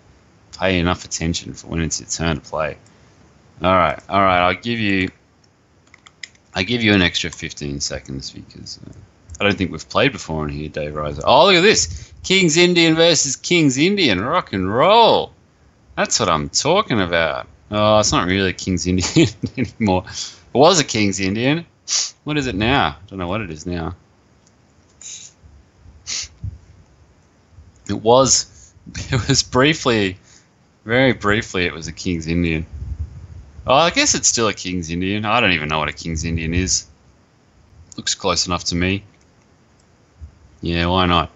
Speaker 1: pay enough attention for when it's your turn to play. All right. I'll give you an extra 15 seconds because I don't think we've played before on here, Dave Reiser. Oh, look at this. King's Indian versus King's Indian. Rock and roll. That's what I'm talking about. Oh, it's not really a King's Indian anymore. It was a King's Indian. What is it now? I don't know what it is now. It was briefly, very briefly, it was a King's Indian. Oh, I guess it's still a King's Indian. I don't even know what a King's Indian is. Looks close enough to me. Yeah, why not?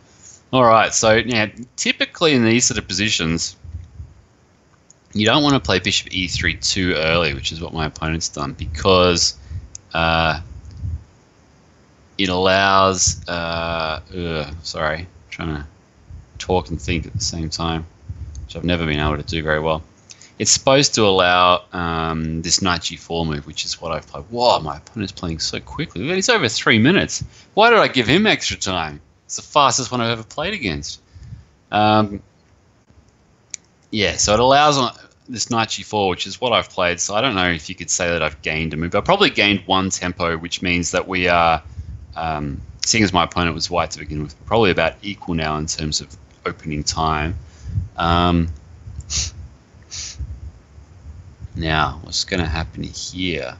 Speaker 1: All right, so yeah, typically in these sort of positions, you don't want to play bishop e3 too early, which is what my opponent's done, because it allows... sorry, trying to talk and think at the same time, which I've never been able to do very well. It's supposed to allow this knight g4 move, which is what I've played. Whoa, my opponent's playing so quickly. He's over 3 minutes. Why did I give him extra time? It's the fastest one I've ever played against. Yeah, so it allows this knight g4, which is what I've played. So I don't know if you could say that I've gained a move. I've probably gained one tempo, which means that we are seeing as my opponent was white to begin with, probably about equal now in terms of opening time. Now, what's going to happen here?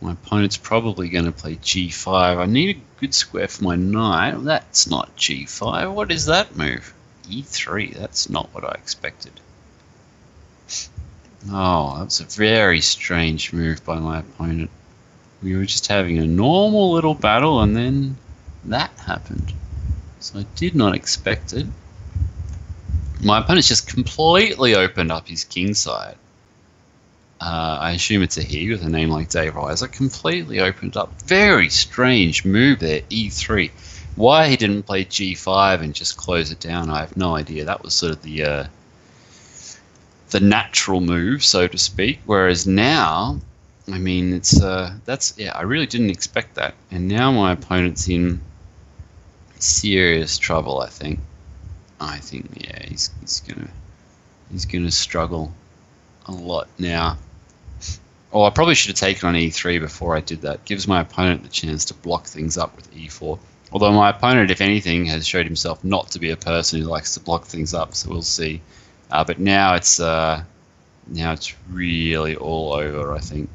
Speaker 1: My opponent's probably going to play g5. I need a good square for my knight. That's not g5. What is that move? e3. That's not what I expected. Oh, that was a very strange move by my opponent. We were just having a normal little battle and then that happened. So I did not expect it. My opponent's just completely opened up his king side. I assume it's a he with a name like Dave Reiser. Completely opened up. Very strange move there, e3. Why he didn't play g5 and just close it down, I have no idea. That was sort of the natural move, so to speak. Whereas now, I mean, it's yeah, I really didn't expect that. And now my opponent's in serious trouble. I think yeah, he's gonna struggle a lot now. Oh, I probably should have taken on e3 before I did that. Gives my opponent the chance to block things up with e4. Although my opponent, if anything, has showed himself not to be a person who likes to block things up, so we'll see. But now it's really all over, I think.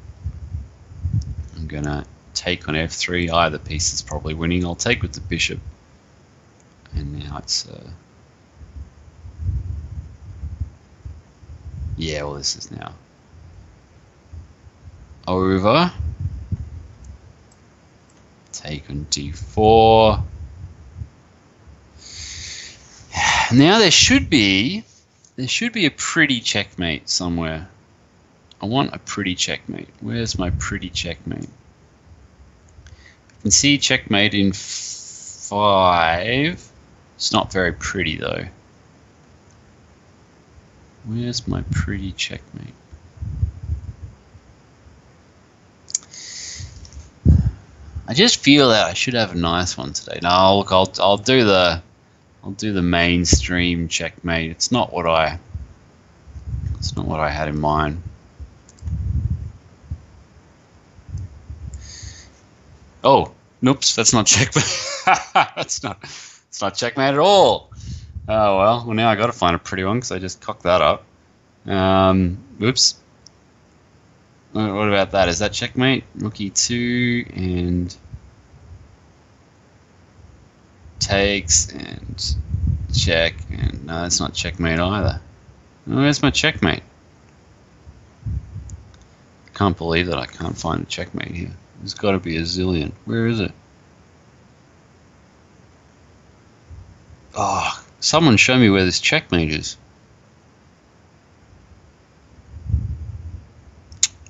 Speaker 1: I'm gonna take on f3. Either piece is probably winning. I'll take with the bishop. And now it's yeah, well, this is now over. Take on d4. Now there should be a pretty checkmate somewhere. I want a pretty checkmate. Where's my pretty checkmate? I can see checkmate in 5. It's not very pretty though. Where's my pretty checkmate? I just feel that I should have a nice one today. No, look, I'll do the mainstream checkmate. It's not what I had in mind. Oh, oops, that's not checkmate. It's not checkmate at all. Oh well, now I got to find a pretty one because I just cocked that up. Oops. What about that? Is that checkmate? Rook e2 and takes and check, and no, that's not checkmate either. Where's my checkmate? I can't believe that I can't find a checkmate here. There's got to be a zillion. Where is it? Oh, someone show me where this checkmate is.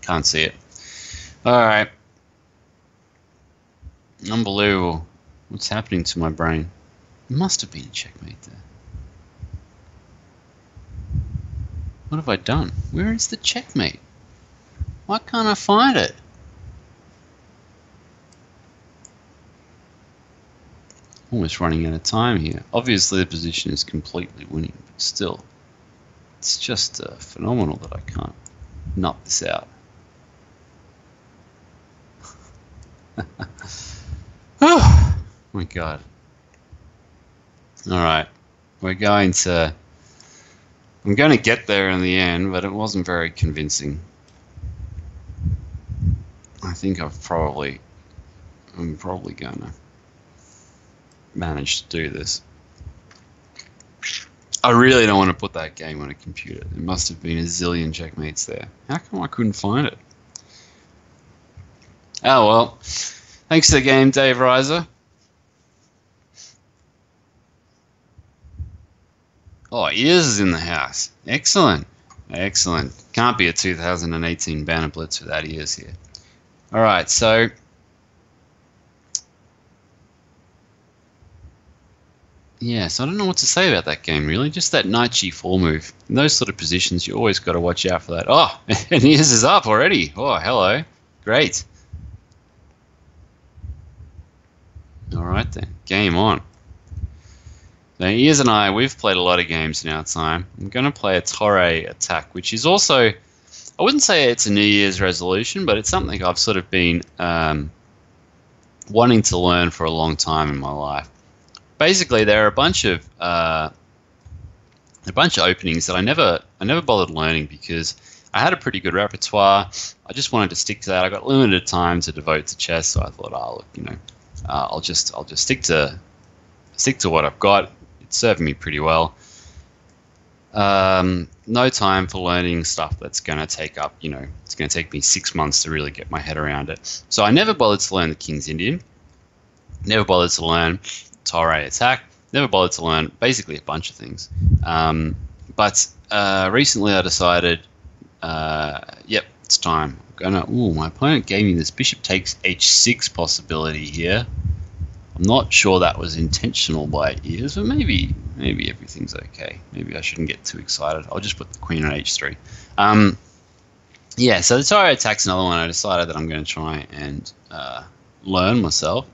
Speaker 1: Can't see it. Alright. Unbelievable. What's happening to my brain? There must have been a checkmate there. What have I done? Where is the checkmate? Why can't I find it? Almost running out of time here. Obviously the position is completely winning, but still. It's just phenomenal that I can't nut this out. Oh my god. Alright. I'm going to get there in the end, but it wasn't very convincing. I think I'm probably gonna manage to do this. I really don't want to put that game on a computer. There must have been a zillion checkmates there. How come I couldn't find it? Oh well. Thanks to the game, Dave Reiser. Oh, Ears is in the house. Excellent. Excellent. Can't be a 2018 Banter Blitz without Ears here. Alright, so yeah, so I don't know what to say about that game, really. Just that knight g4 move. In those sort of positions, you always got to watch out for that. Oh, and Ears is up already. Oh, hello. Great. Alright then, game on. Now, Ears and we've played a lot of games in our time. I'm going to play a Torre attack, which is also, I wouldn't say it's a New Year's resolution, but it's something I've sort of been wanting to learn for a long time in my life. Basically, there are a bunch of openings that I never bothered learning because I had a pretty good repertoire. I just wanted to stick to that. I got limited time to devote to chess, so I thought, oh, look, I'll just stick to what I've got. It's serving me pretty well. No time for learning stuff that's going to take up, it's going to take me 6 months to really get my head around it. So I never bothered to learn the King's Indian. Never bothered to learn Torre attack. Never bothered to learn basically a bunch of things. But recently I decided, yep, it's time. My opponent gave me this bishop takes h6 possibility here. I'm not sure that was intentional by ears, but maybe everything's okay. Maybe I shouldn't get too excited. I'll just put the queen on h3. Yeah, so the Torre attack's another one I decided that I'm going to try and learn myself.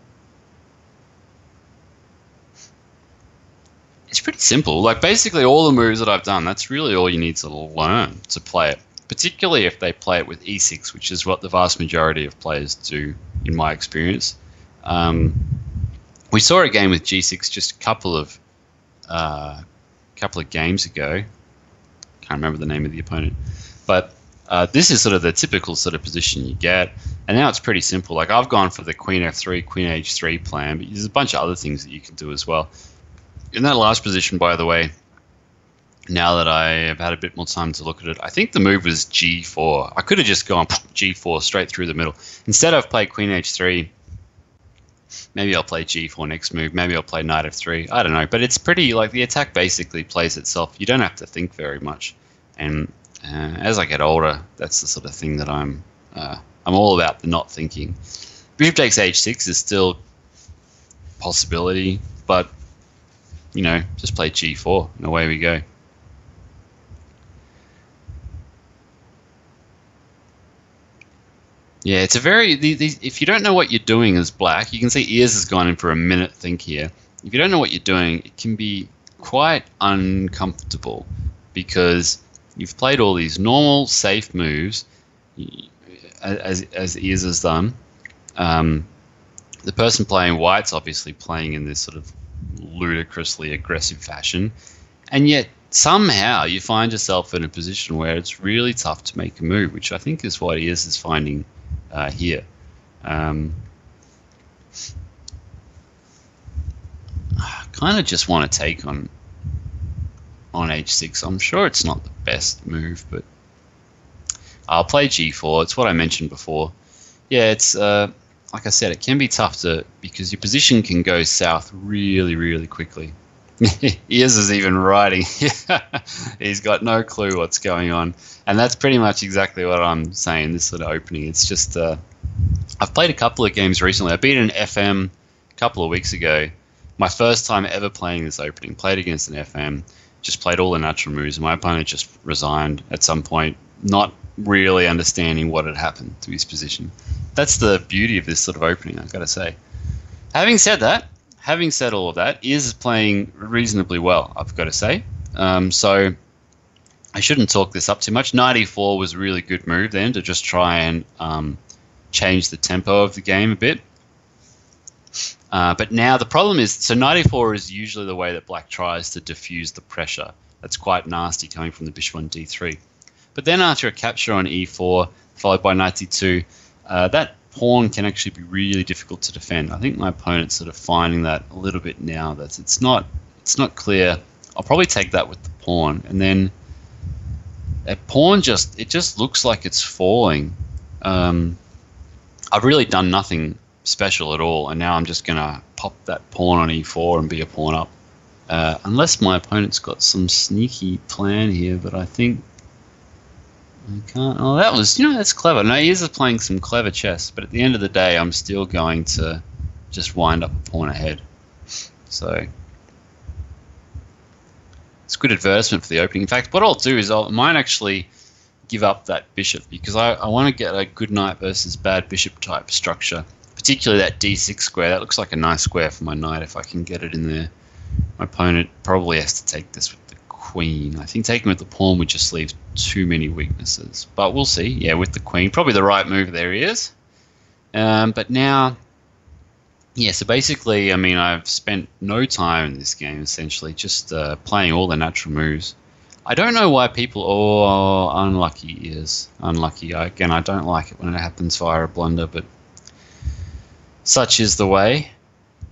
Speaker 1: It's pretty simple. Like, basically all the moves that I've done, that's really all you need to learn to play it, particularly if they play it with e6, which is what the vast majority of players do, in my experience. We saw a game with g6 just a couple of games ago. Can't remember the name of the opponent, but this is sort of the typical sort of position you get, and now it's pretty simple. Like, I've gone for the queen f3, queen h3 plan, but there's a bunch of other things that you can do as well. In that last position, by the way, now that I have had a bit more time to look at it, I think the move was g4. I could have just gone g4 straight through the middle. Instead, I've played queen h3. Maybe I'll play g4 next move. Maybe I'll play knight f3. I don't know. But it's pretty, like, the attack basically plays itself. You don't have to think very much. And as I get older, that's the sort of thing that I'm all about, the not thinking. Bishop takes h6 is still a possibility, but just play g4 and away we go. Yeah, it's a very... if you don't know what you're doing as black, you can see Ears has gone in for a minute think here. If you don't know what you're doing, it can be quite uncomfortable because you've played all these normal, safe moves, as Ears has done. The person playing white's obviously playing in this sort of ludicrously aggressive fashion, and yet somehow you find yourself in a position where it's really tough to make a move, which I think is what Ears is finding here. I kind of just want to take on h6. I'm sure it's not the best move, but I'll play g4. It's what I mentioned before. Yeah, it's like I said, it can be tough because your position can go south really, really quickly. Ears is even writing. He's got no clue what's going on, and that's pretty much exactly what I'm saying. This sort of opening, it's just I've played a couple of games recently. I beat an FM a couple of weeks ago. My first time ever playing this opening. Played against an FM. Just played all the natural moves. My opponent just resigned at some point, not really understanding what had happened to his position. That's the beauty of this sort of opening, I've got to say. Having said all of that, Ears is playing reasonably well, I've got to say. So I shouldn't talk this up too much. Knight e4 was a really good move then to just try and change the tempo of the game a bit. But now the problem is, so knight e4 is usually the way that black tries to diffuse the pressure. That's quite nasty coming from the bishop on d3. But then after a capture on e4, followed by knight d2, that pawn can actually be really difficult to defend. I think my opponent's sort of finding that a little bit now, that it's not clear. I'll probably take that with the pawn, and then a pawn just looks like it's falling. I've really done nothing special at all, and now I'm just gonna pop that pawn on e4 and be a pawn up. Unless my opponent's got some sneaky plan here, but I think I can't. Oh, that was, that's clever. No, he is playing some clever chess, but at the end of the day, I'm still going to just wind up a pawn ahead. So it's good advertisement for the opening. In fact, what I'll do is I might actually give up that bishop because I want to get a good knight versus bad bishop type structure, particularly that d6 square. That looks like a nice square for my knight if I can get it in there. My opponent probably has to take this with the queen. I think taking with the pawn would just leave too many weaknesses, but we'll see. Yeah, with the queen, probably the right move there he is. But now Yeah, so basically, I mean, I've spent no time in this game, essentially, just playing all the natural moves. I don't know why people, oh, unlucky is unlucky. Again, I don't like it when it happens via a blunder, but such is the way.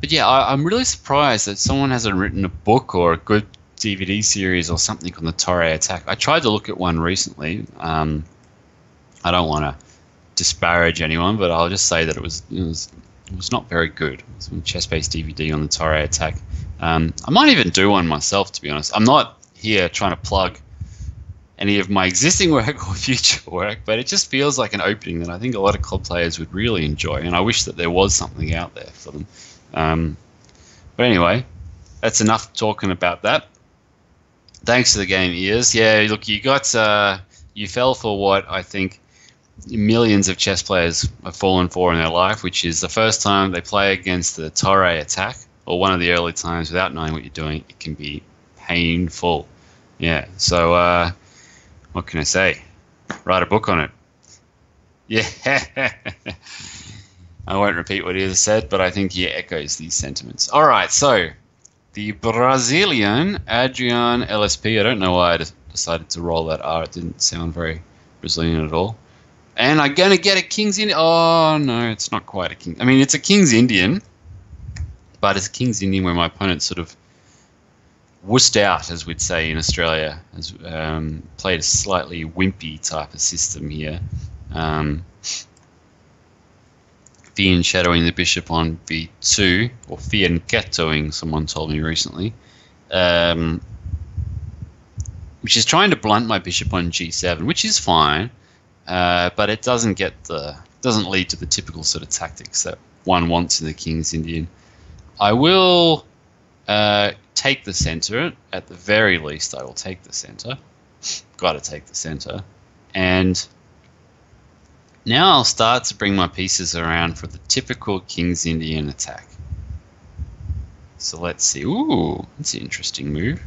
Speaker 1: But yeah, I'm really surprised that someone hasn't written a book or a good DVD series or something on the Torre attack. I tried to look at one recently. I don't want to disparage anyone, but I'll just say that it was not very good. It was a chess-based DVD on the Torre attack. I might even do one myself, to be honest. I'm not here trying to plug any of my existing work or future work, but it just feels like an opening that I think a lot of club players would really enjoy, and I wish that there was something out there for them. But anyway, that's enough talking about that. Thanks to the game ears. Yeah, look, you fell for what I think millions of chess players have fallen for in their life, which is the first time they play against the Torre attack, or one of the early times without knowing what you're doing, it can be painful. Yeah, so what can I say? Write a book on it. Yeah. I won't repeat what he has said, but I think he echoes these sentiments. All right, so the Brazilian Adrian LSP. I don't know why I decided to roll that R. It didn't sound very Brazilian at all. And I'm going to get a King's Indian. Oh, no, it's not quite a King. I mean, it's a King's Indian, but it's a King's Indian where my opponent sort of wussed out, as we'd say in Australia, has played a slightly wimpy type of system here. Shadowing the bishop on b2, or fianchettoing, someone told me recently, which is trying to blunt my bishop on g7, which is fine, but it doesn't lead to the typical sort of tactics that one wants in the King's Indian. I will take the center. At the very least, I will take the center. Got to take the center. And now I'll start to bring my pieces around for the typical King's Indian attack. So let's see. Ooh, that's an interesting move.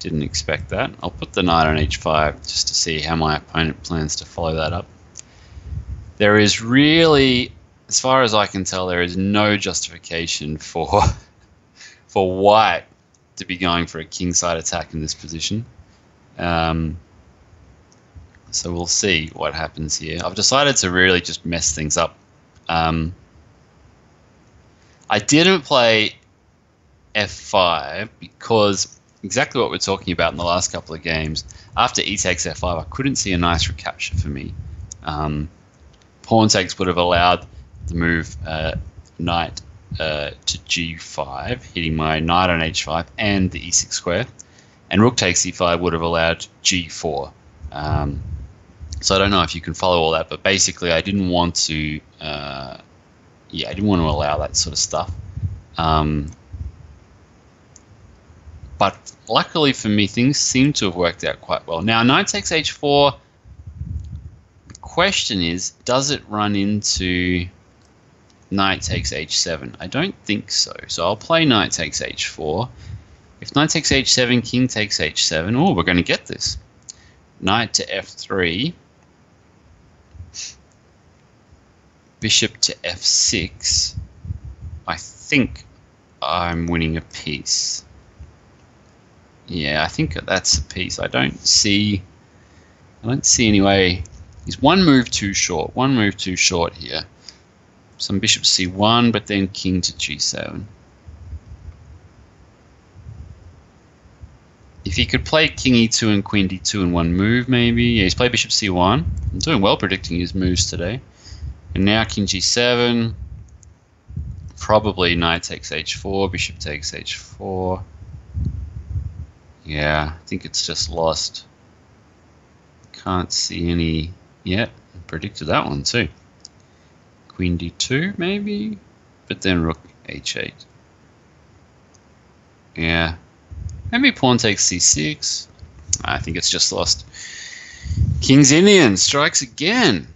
Speaker 1: Didn't expect that. I'll put the knight on h5 just to see how my opponent plans to follow that up. There is really, as far as I can tell, there is no justification for white to be going for a kingside attack in this position. So we'll see what happens here. I've decided to really just mess things up. I didn't play f5 because exactly what we're talking about in the last couple of games. After e takes f5, I couldn't see a nice recapture for me. Pawn takes would have allowed the move knight to g5, hitting my knight on h5 and the e6 square. And rook takes e5 would have allowed g4. So I don't know if you can follow all that, but basically I didn't want to, I didn't want to allow that sort of stuff. But luckily for me, things seem to have worked out quite well. Now, knight takes h4. The question is, does it run into knight takes h7? I don't think so. So I'll play knight takes h4. If knight takes h7, king takes h7. Oh, we're going to get this. Knight to f3. Bishop to f6. I think I'm winning a piece. Yeah, I think that's a piece. I don't see any way. He's one move too short. One move too short here. Some bishop c1, but then king to g7. If he could play king e2 and queen d2 in one move, maybe. Yeah, he's played bishop c1. I'm doing well predicting his moves today. And now king g7. Probably knight takes h4, bishop takes h4. Yeah, I think it's just lost. Can't see any yet. I predicted that one too. Queen d2 maybe, but then rook h8. Yeah, maybe pawn takes c6. I think it's just lost. King's Indian strikes again.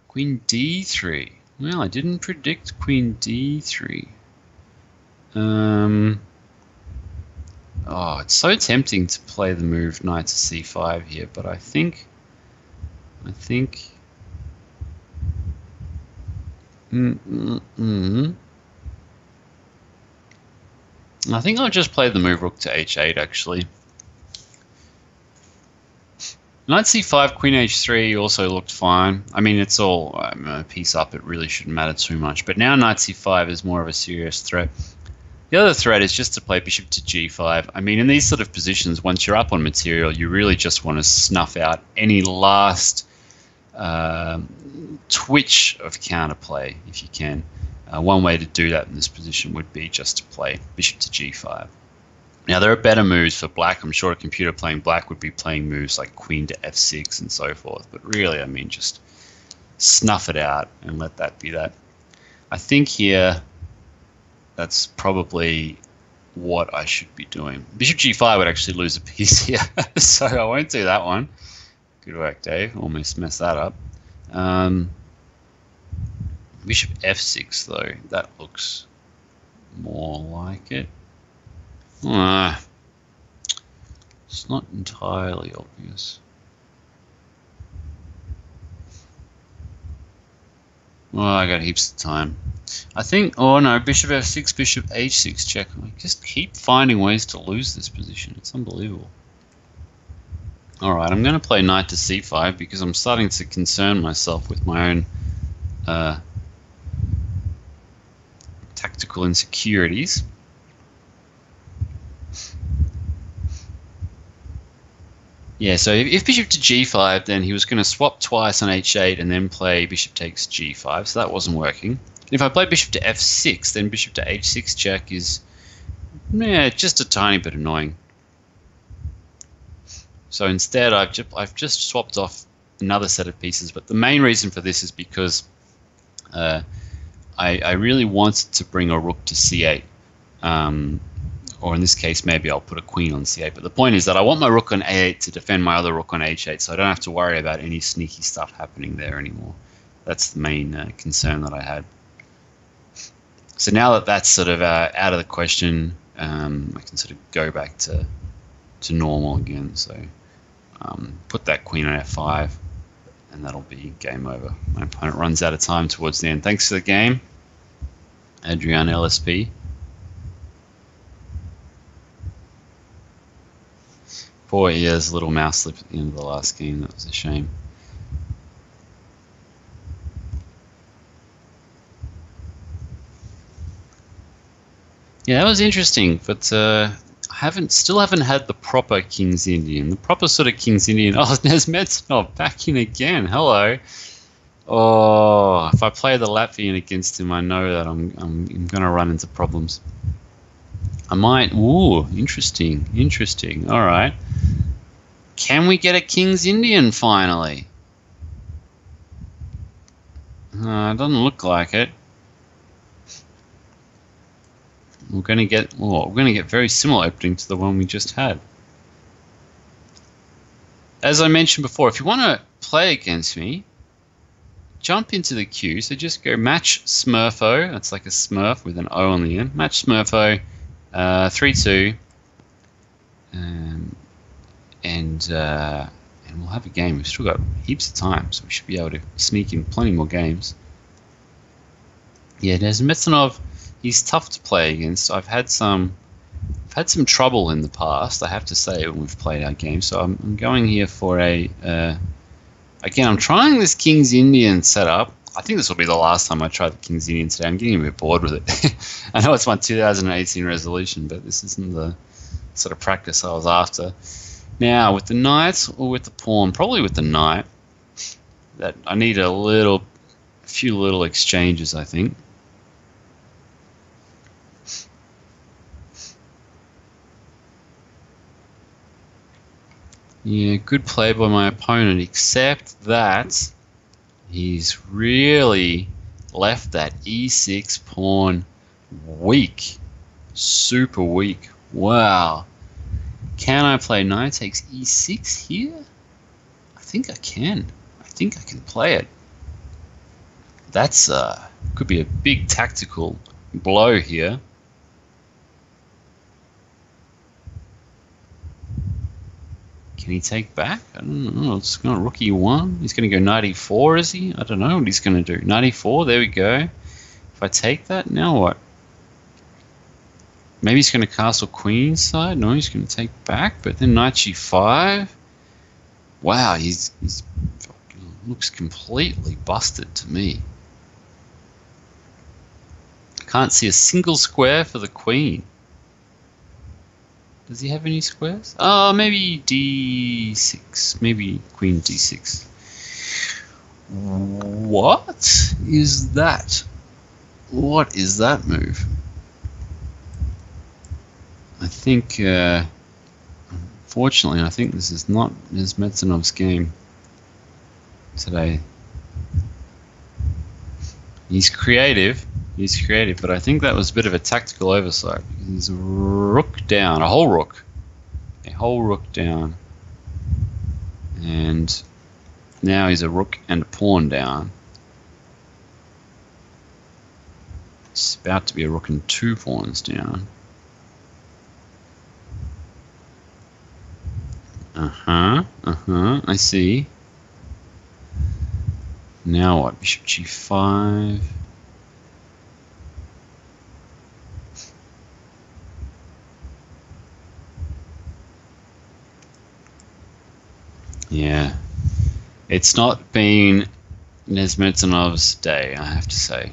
Speaker 1: Queen d3. Well, I didn't predict queen d3. Oh, it's so tempting to play the move knight to c5 here, but I think I think I'll just play the move rook to h8, actually. Knight c5, queen h3 also looked fine. I mean, it's all a piece up. It really shouldn't matter too much. But now knight c5 is more of a serious threat. The other threat is just to play bishop to g5. I mean, in these sort of positions, once you're up on material, you really just want to snuff out any last twitch of counterplay if you can. One way to do that in this position would be just to play bishop to g5. Now, there are better moves for black. I'm sure a computer playing black would be playing moves like queen to f6 and so forth. But really, I mean, just snuff it out and let that be that. I think here, that's probably what I should be doing. Bishop g5 would actually lose a piece here, so I won't do that one. Good work, Dave. Almost messed that up. Bishop f6, though. That looks more like it. It's not entirely obvious. Well, I got heaps of time. I think, oh no, bishop f6, bishop h6 check. I just keep finding ways to lose this position. It's unbelievable. Alright, I'm going to play knight to c5 because I'm starting to concern myself with my own tactical insecurities. Yeah, so if bishop to g5, then he was going to swap twice on h8 and then play bishop takes g5, so that wasn't working. If I play bishop to f6, then bishop to h6 check is just a tiny bit annoying. So instead, I've just swapped off another set of pieces, but the main reason for this is because I really wanted to bring a rook to c8. Or in this case, maybe I'll put a queen on c8. But the point is that I want my rook on a8 to defend my other rook on h8, so I don't have to worry about any sneaky stuff happening there anymore. That's the main concern that I had. So now that that's sort of out of the question, I can sort of go back to normal again. So put that queen on f5, and that'll be game over. My opponent runs out of time towards the end. Thanks for the game, Adrian LSP. 4 years, little mouse slip at the end of the last game. That was a shame. Yeah, that was interesting, but still haven't had the proper King's Indian. The proper sort of King's Indian. Oh, there's Smerdon back in again. Hello. Oh, if I play the Latvian against him, I know that I'm going to run into problems. I might. Ooh, interesting. Interesting. All right. Can we get a King's Indian finally? It doesn't look like it. We're going to get very similar opening to the one we just had. As I mentioned before, if you want to play against me, jump into the queue. So just go match Smurfo. That's like a Smurf with an O on the end. Match Smurfo. 3-2, and we'll have a game. We've still got heaps of time, so we should be able to sneak in plenty more games. Yeah, there's Smerdon. He's tough to play against. I've had some trouble in the past, I have to say, when we've played our game. So I'm going here for a again. I'm trying this King's Indian setup. I think this will be the last time I try the King's Indian today. I'm getting a bit bored with it. I know it's my 2018 resolution, but this isn't the sort of practice I was after. Now, with the knight or with the pawn? Probably with the knight. That I need a few little exchanges, I think. Yeah, good play by my opponent, except that he's really left that e6 pawn weak. Super weak. Wow. Can I play knight takes e6 here? I think I can. I think I can play it. That's could be a big tactical blow here. Can he take back? I don't know. It's not rook e1. He's going to go knight e4, is he? I don't know what he's going to do. Knight e4, there we go. If I take that, now what? Maybe he's going to castle queen side. No, he's going to take back. But then knight g5. Wow, he's looks completely busted to me. Can't see a single square for the queen. Does he have any squares? Oh, maybe d6. Maybe queen d6. What is that? What is that move? I think, unfortunately, I think this is not Smerdon's game today. He's creative, but I think that was a bit of a tactical oversight. He's a rook down, a whole rook down, and now he's a rook and a pawn down. It's about to be a rook and 2 pawns down. I see. Now what? Bishop g5. Yeah. It's not been Smerdon's day, I have to say.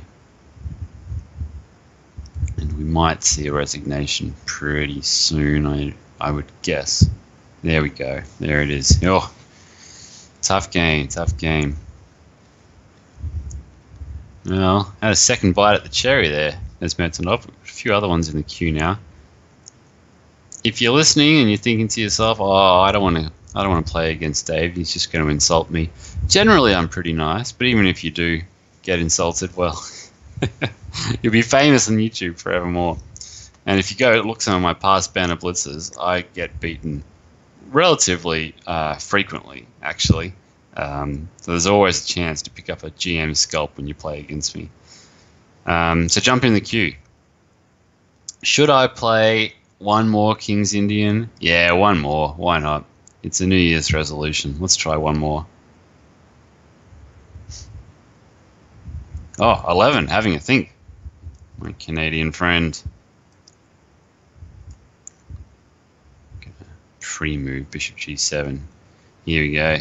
Speaker 1: And we might see a resignation pretty soon, I would guess. There we go. There it is. Oh, tough game, tough game. Well, had a second bite at the cherry there. There's Smerdon. A few other ones in the queue now. If you're listening and you're thinking to yourself, "Oh, I don't want to play against Dave. He's just going to insult me." Generally, I'm pretty nice, but even if you do get insulted, well, you'll be famous on YouTube forevermore. And if you go look some of my past Banter Blitzes, I get beaten relatively frequently, actually. So there's always a chance to pick up a GM scalp when you play against me. So jump in the queue. Should I play one more King's Indian? Yeah, one more. Why not? It's a New Year's resolution. Let's try one more. Oh, 11, having a think. My Canadian friend. Pre-move, bishop g7. Here we go.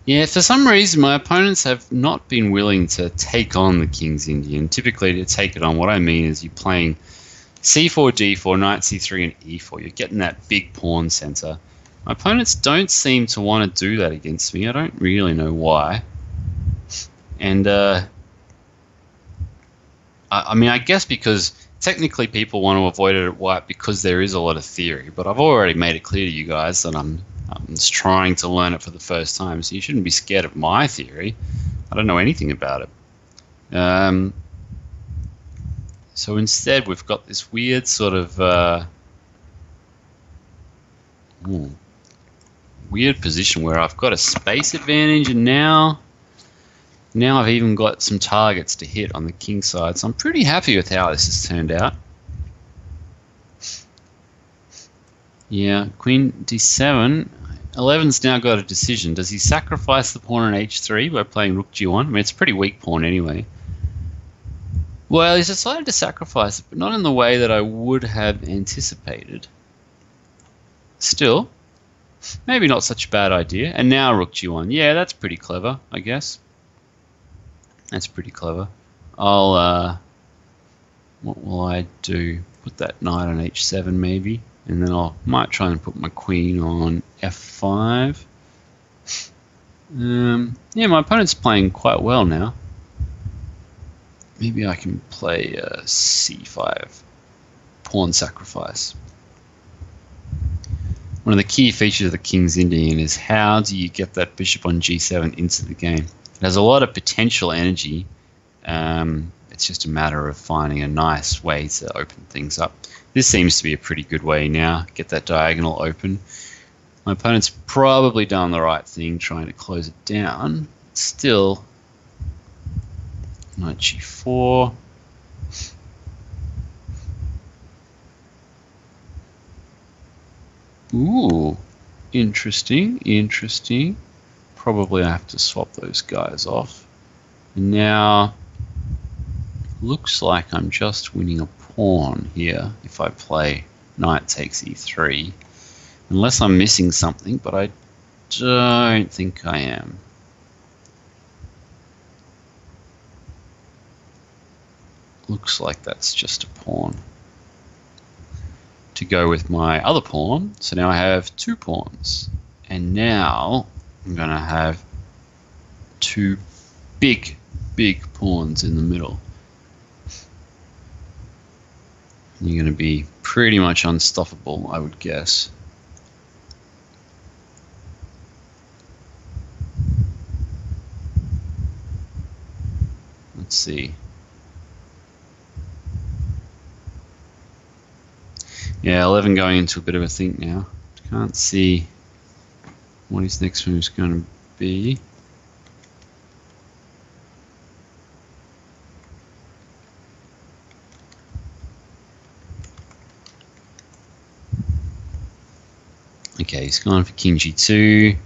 Speaker 1: Yeah, for some reason my opponents have not been willing to take on the King's Indian. Typically to take it on, what I mean is you're playing c4, d4, knight c3 and e4. You're getting that big pawn center. My opponents don't seem to want to do that against me. I don't really know why. And I mean, I guess because technically people want to avoid it at white because there is a lot of theory, but I've already made it clear to you guys that I'm just trying to learn it for the first time, so you shouldn't be scared of my theory. I don't know anything about it. So instead we've got this weird sort of weird position where I've got a space advantage, and now I've even got some targets to hit on the king side, so I'm pretty happy with how this has turned out. Yeah, queen d7. 11's now got a decision. Does he sacrifice the pawn on h3 by playing rook g1? I mean, it's a pretty weak pawn anyway. Well, he's decided to sacrifice it, but not in the way that I would have anticipated. Still, maybe not such a bad idea. And now rook g1. Yeah, that's pretty clever, I guess. That's pretty clever. I'll, what will I do? Put that knight on h7 maybe, and then might try and put my queen on f5. Yeah, my opponent's playing quite well now. Maybe I can play c5, pawn sacrifice. One of the key features of the King's Indian is how do you get that bishop on g7 into the game. It has a lot of potential energy. It's just a matter of finding a nice way to open things up. This seems to be a pretty good way now. Get that diagonal open. My opponent's probably done the right thing trying to close it down. Still, knight g4. Ooh, interesting, interesting. probably have to swap those guys off. And now, looks like I'm just winning a pawn here if I play knight takes e3. Unless I'm missing something, but I don't think I am. Looks like that's just a pawn to go with my other pawn. So now I have 2 pawns. And now I'm going to have 2 big pawns in the middle. You're going to be pretty much unstoppable, I would guess. Let's see. Yeah, 11 going into a bit of a think now. Can't see what his next move is going to be. Okay, he's gone for king g2.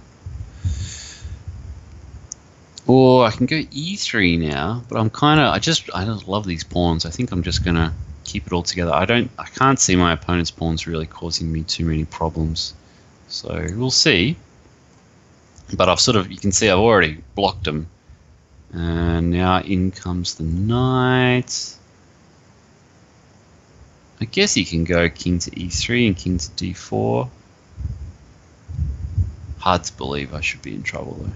Speaker 1: Or I can go e3 now, but I just love these pawns. I think I'm just gonna keep it all together. I can't see my opponent's pawns really causing me too many problems. So we'll see. But you can see I've already blocked them. And now in comes the knight. I guess he can go king to e3 and king to d4. Hard to believe I should be in trouble though.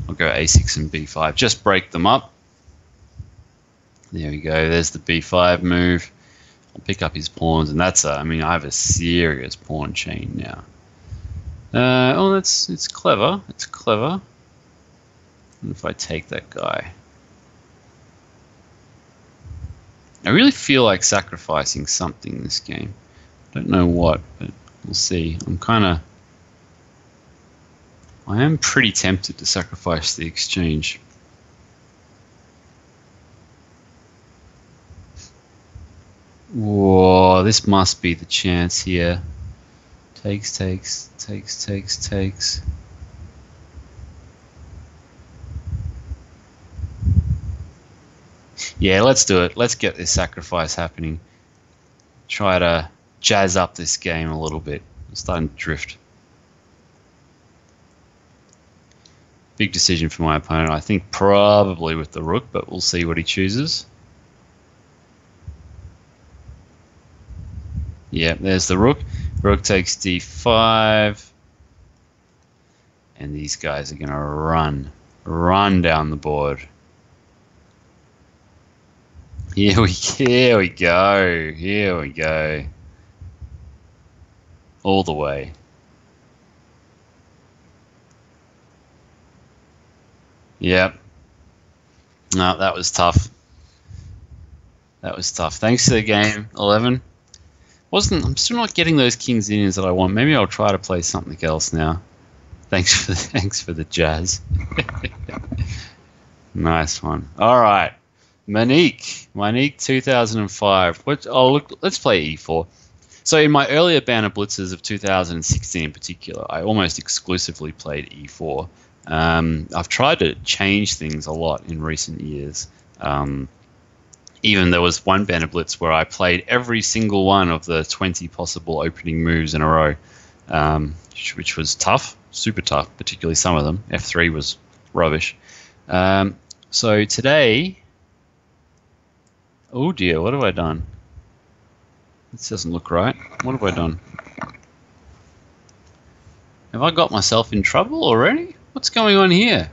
Speaker 1: I'll go a6 and b5. Just break them up. There we go. There's the b5 move. I'll pick up his pawns, and that's I have a serious pawn chain now. It's clever. It's clever. And if I take that guy, I really feel like sacrificing something this game. I don't know what, but we'll see. I am pretty tempted to sacrifice the exchange. Whoa, this must be the chance here. Takes. Yeah, let's do it. Let's get this sacrifice happening. Try to jazz up this game a little bit. I'm starting to drift. Big decision for my opponent. I think probably with the rook, but we'll see what he chooses. Yeah, there's the rook. Rook takes d5. And these guys are going to run down the board. Here we go. All the way. Yep. No, that was tough. Thanks to the game, 11. I'm still not getting those kings in that I want. Maybe I'll try to play something else now. Thanks for the jazz. Nice one. All right, Monique 2005. Let's play e4. So in my earlier Banter Blitzes of 2016 in particular, I almost exclusively played e4. I've tried to change things a lot in recent years. Even there was one Banter Blitz where I played every single one of the 20 possible opening moves in a row, which was tough, super tough, particularly some of them. F3 was rubbish. So today, oh dear, what have I done? This doesn't look right. What have I done? Have I got myself in trouble already? What's going on here?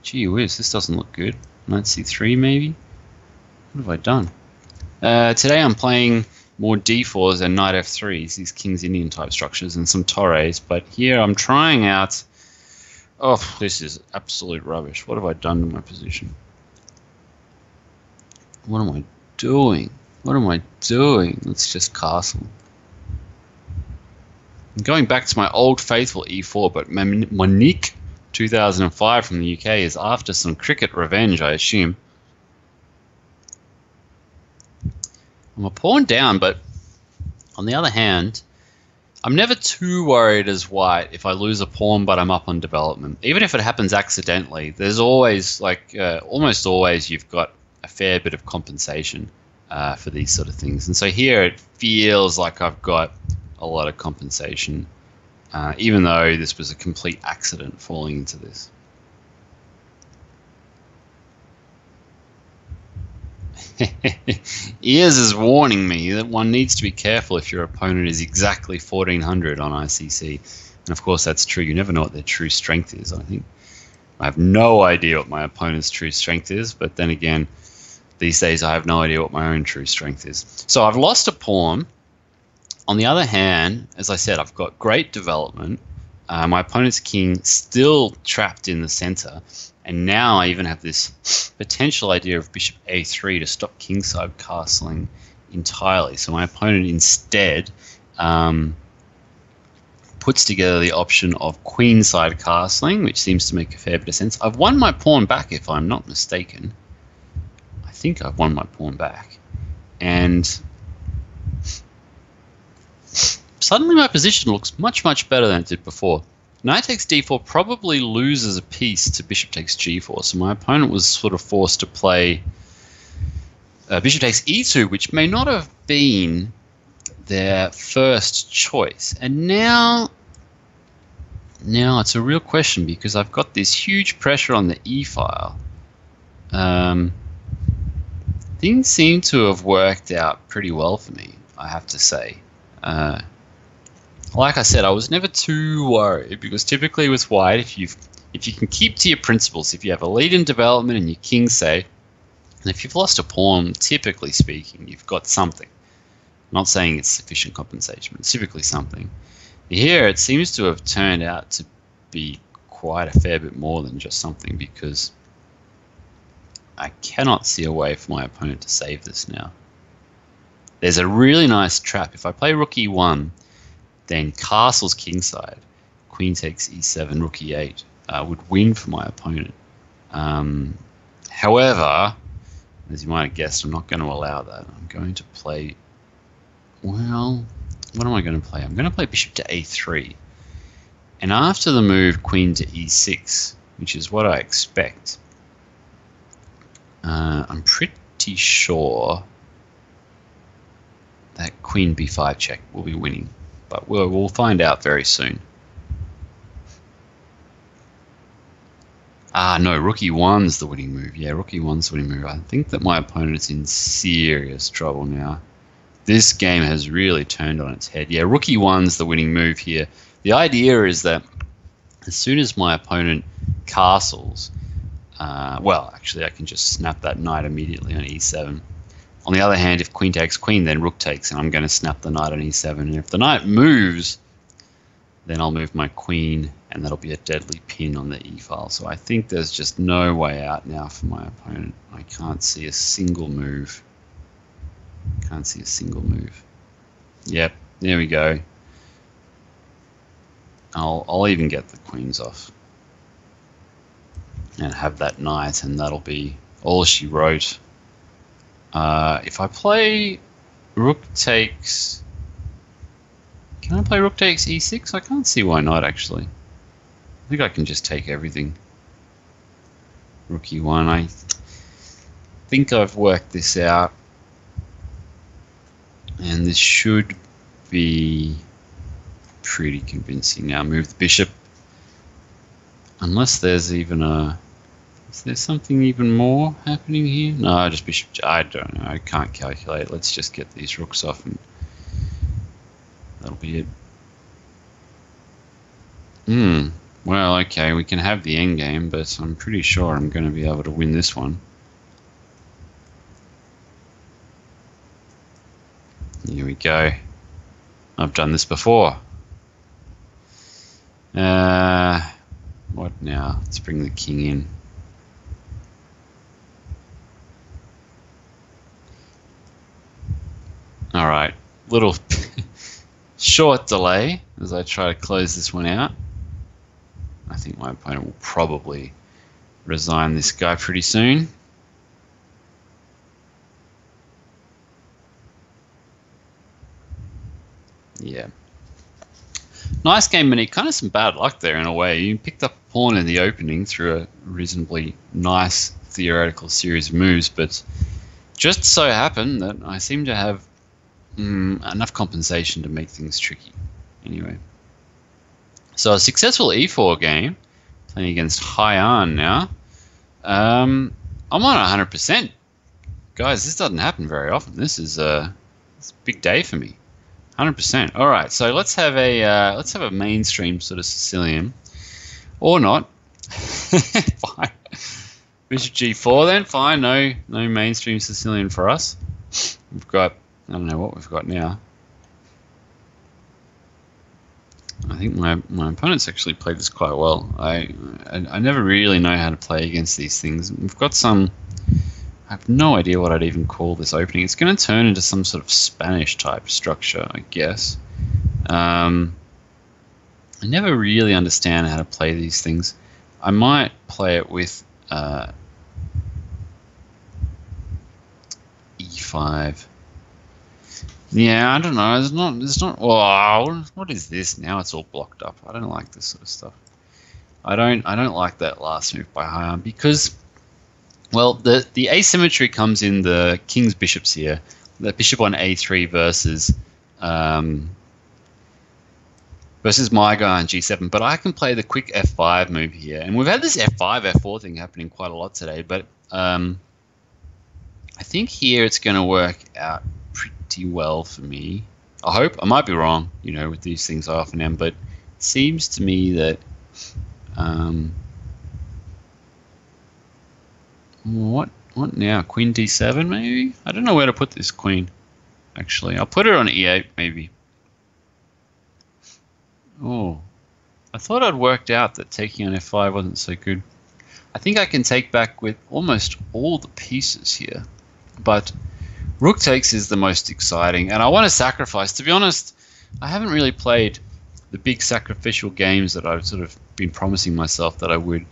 Speaker 1: Gee whiz, this doesn't look good. Knight c3 maybe? What have I done? Today I'm playing more d4s and knight f3s, these King's Indian type structures, and some torres, but here I'm trying out... Oh, this is absolute rubbish. What have I done to my position? What am I doing? Let's just castle. I'm going back to my old faithful e4, but Monique 2005 from the UK is after some cricket revenge, I assume. I'm a pawn down, but on the other hand, I'm never too worried as white if I lose a pawn but I'm up on development. Even if it happens accidentally, there's always, like, almost always you've got a fair bit of compensation for these sort of things. And so here it feels like I've got a lot of compensation, even though this was a complete accident falling into this. Ears is warning me that one needs to be careful if your opponent is exactly 1400 on ICC. And of course that's true. You never know what their true strength is, I think. I have no idea what my opponent's true strength is, but then again, these days I have no idea what my own true strength is. So I've lost a pawn. On the other hand, as I said, I've got great development. My opponent's king still trapped in the center. And now I even have this potential idea of bishop a3 to stop kingside castling entirely. So my opponent instead puts together the option of queenside castling, which seems to make a fair bit of sense. I've won my pawn back, if I'm not mistaken. I think I've won my pawn back. And suddenly my position looks much, much better than it did before. Knight takes d4 probably loses a piece to bishop takes g4, so my opponent was sort of forced to play bishop takes e2, which may not have been their first choice. And now it's a real question because I've got this huge pressure on the e-file. Things seem to have worked out pretty well for me, I have to say. Like I said, I was never too worried because typically with white, if you can keep to your principles, if you have a lead in development and your king's safe, and if you've lost a pawn, typically speaking, you've got something. I'm not saying it's sufficient compensation, but it's typically something. Here, it seems to have turned out to be quite a fair bit more than just something because I cannot see a way for my opponent to save this now. There's a really nice trap. If I play rook e1, then castles kingside, queen takes e7, rook e8 would win for my opponent. However, as you might have guessed, I'm not going to allow that. I'm going to play, well, what am I going to play? I'm going to play bishop to a3. And after the move queen to e6, which is what I expect, I'm pretty sure that queen b5 check will be winning. But we'll find out very soon. No, rook e1's the winning move. Yeah, rook e1's the winning move. I think that my opponent is in serious trouble now. This game has really turned on its head. Yeah, rook e1's the winning move here. The idea is that as soon as my opponent castles, well, actually I can just snap that knight immediately on e7. On the other hand, if queen takes queen, then rook takes, and I'm going to snap the knight on e7. And if the knight moves, then I'll move my queen, and that'll be a deadly pin on the e-file. So I think there's just no way out now for my opponent. I can't see a single move. Can't see a single move. Yep, there we go. I'll even get the queens off. And have that knight, and that'll be all she wrote. If I play rook takes... Can I play rook takes e6? I can't see why not, actually. I think I can just take everything. Rook e1. I think I've worked this out. And this should be pretty convincing. Now move the bishop. Unless there's even a... Is there something even more happening here? No, just bishop... I don't know. I can't calculate. Let's just get these rooks off and that'll be it. Well, okay, we can have the endgame, but I'm pretty sure I'm going to be able to win this one. Here we go. I've done this before. What now? Let's bring the king in. Alright, little short delay as I try to close this one out. I think my opponent will probably resign this guy pretty soon. Yeah. Nice game, Monique. Kind of some bad luck there in a way. You picked up a pawn in the opening through a reasonably nice theoretical series of moves, but just so happened that I seem to have enough compensation to make things tricky. Anyway. So a successful e4 game, playing against Haiyan now. I'm on 100%. Guys, this doesn't happen very often. This is a big day for me. 100%. All right, so let's have a mainstream sort of Sicilian, or not. Fine. Bishop G4 then. Fine. No mainstream Sicilian for us. We've got, I don't know what we've got now. I think my opponent's actually played this quite well. I never really know how to play against these things. We've got some. I have no idea what I'd even call this opening. It's going to turn into some sort of Spanish type structure, I guess. I never really understand how to play these things. I might play it with E5. Yeah, I don't know. It's not. Wow, what is this now? It's all blocked up. I don't like this sort of stuff. I don't like that last move by Haiyan because, well, the asymmetry comes in the king's bishops here. The bishop on A3 versus my guy on G7. But I can play the quick F5 move here, and we've had this F5 F4 thing happening quite a lot today. But I think here it's going to work out pretty well for me. I hope. I might be wrong, you know, with these things I often am, but it seems to me that what now? Queen D7 maybe? I don't know where to put this queen, actually. I'll put her on E8 maybe. Oh, I thought I'd worked out that taking on F5 wasn't so good. I think I can take back with almost all the pieces here, but Rook takes is the most exciting, and I want to sacrifice. To be honest, I haven't really played the big sacrificial games that I've sort of been promising myself that I would.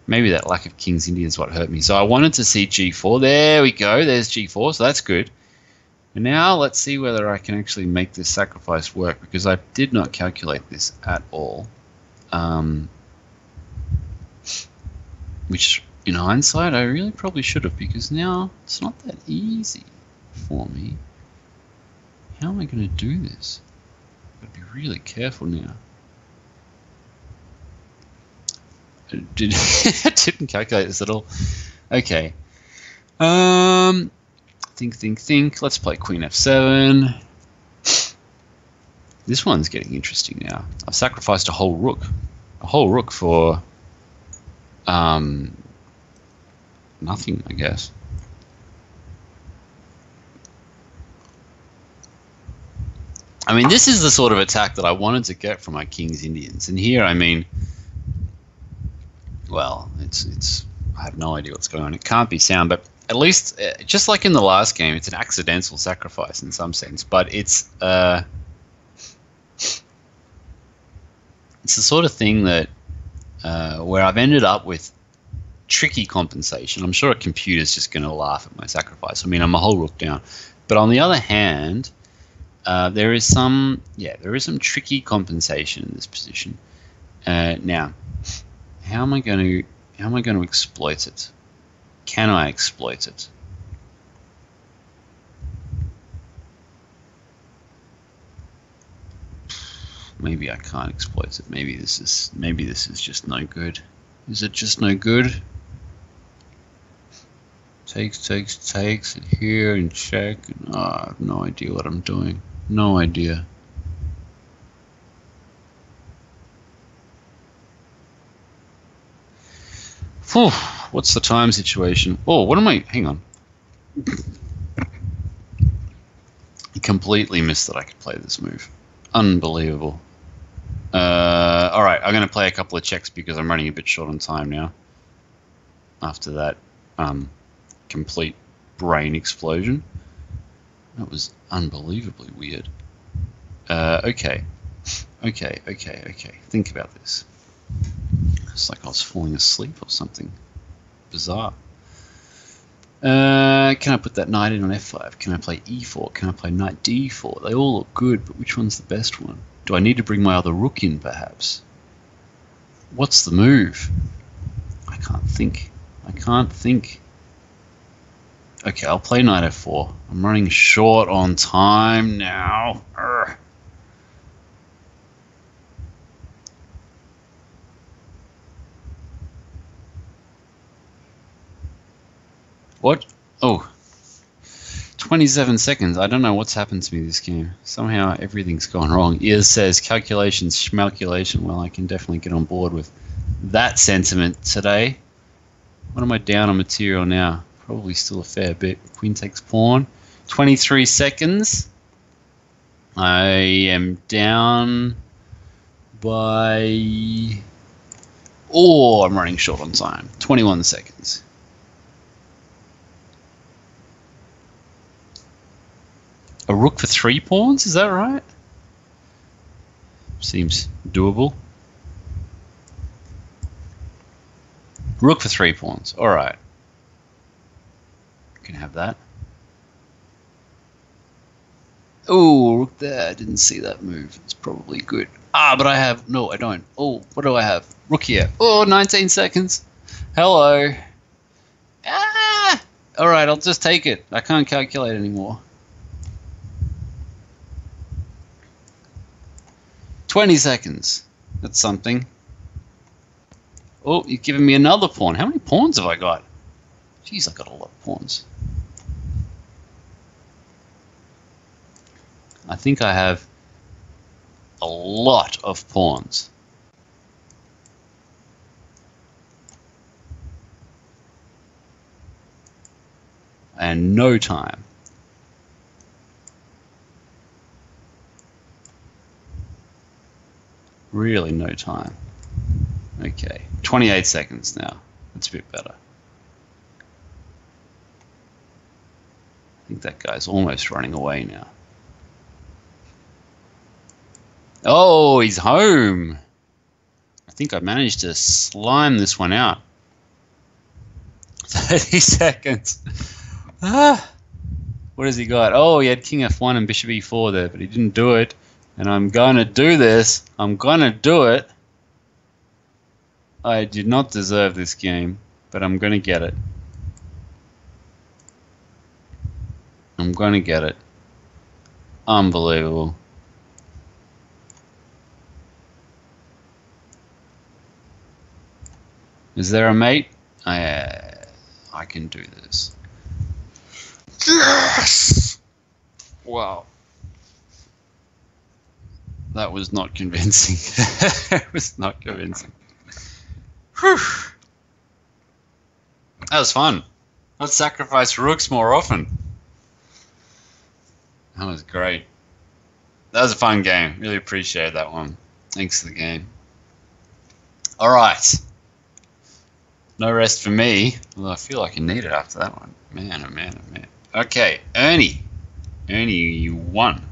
Speaker 1: Maybe that lack of King's Indian is what hurt me. So I wanted to see G4. There we go. There's G4, so that's good. And now let's see whether I can actually make this sacrifice work, because I did not calculate this at all. Which, in hindsight, I really probably should have, because now it's not that easy for me. How am I going to do this? I've got to be really careful now. I didn't calculate this at all. Okay. Think. Let's play Queen F7. This one's getting interesting now. I've sacrificed a whole rook. A whole rook for nothing, I guess. I mean, this is the sort of attack that I wanted to get from my King's Indians. And here, I mean, well, it's I have no idea what's going on. It can't be sound, but at least, just like in the last game, it's an accidental sacrifice in some sense. But it's the sort of thing that where I've ended up with tricky compensation. I'm sure a computer's just going to laugh at my sacrifice. I mean, I'm a whole rook down. But on the other hand, there is some tricky compensation in this position. Now, how am I going to exploit it? Can I exploit it? Maybe I can't exploit it. Maybe this is just no good. Is it just no good? Takes it here and check. Oh, I have no idea what I'm doing. No idea. Whew, what's the time situation? Oh, what am I? Hang on. I completely missed that I could play this move. Unbelievable. All right, I'm going to play a couple of checks because I'm running a bit short on time now. After that complete brain explosion. That was unbelievably weird. Okay. Think about this. It's like I was falling asleep or something bizarre. Can I put that knight in on f5? Can I play e4? Can I play knight d4? They all look good, but which one's the best one? Do I need to bring my other rook in, perhaps? What's the move? I can't think. I can't think. Okay, I'll play knight f4. I'm running short on time now. Urgh. What? Oh. 27 seconds. I don't know what's happened to me this game. Somehow everything's gone wrong. Ears says calculations, schmalculation. Well, I can definitely get on board with that sentiment today. What am I down on material now? Probably still a fair bit. Queen takes pawn. 23 seconds. I am down by... Oh, I'm running short on time. 21 seconds. A rook for 3 pawns? Is that right? Seems doable. Rook for 3 pawns. All right. Can have that. Oh, rook there. I didn't see that move. It's probably good. Ah, but I have... No, I don't. Oh, what do I have? Rook here. Oh, 19 seconds. Hello. Ah! All right, I'll just take it. I can't calculate anymore. 20 seconds. That's something. Oh, you've given me another pawn. How many pawns have I got? Jeez, I got a lot of pawns. I think I have a lot of pawns. And no time. Really no time. Okay, 28 seconds now. That's a bit better. I think that guy's almost running away now. Oh, he's home. I think I managed to slime this one out. 30 seconds. Ah, what has he got? Oh, he had king f1 and bishop e4 there, but he didn't do it. And I'm going to do this. I'm going to do it. I did not deserve this game, but I'm going to get it. I'm going to get it. Unbelievable. Is there a mate? I can do this. Yes! Wow. That was not convincing. It was not convincing. Whew. That was fun. Let's sacrifice rooks more often. That was great. That was a fun game. Really appreciate that one. Thanks for the game. Alright. No rest for me. Although I feel like I need it after that one. Man, oh man, oh man. Okay, Ernie. Ernie, you won.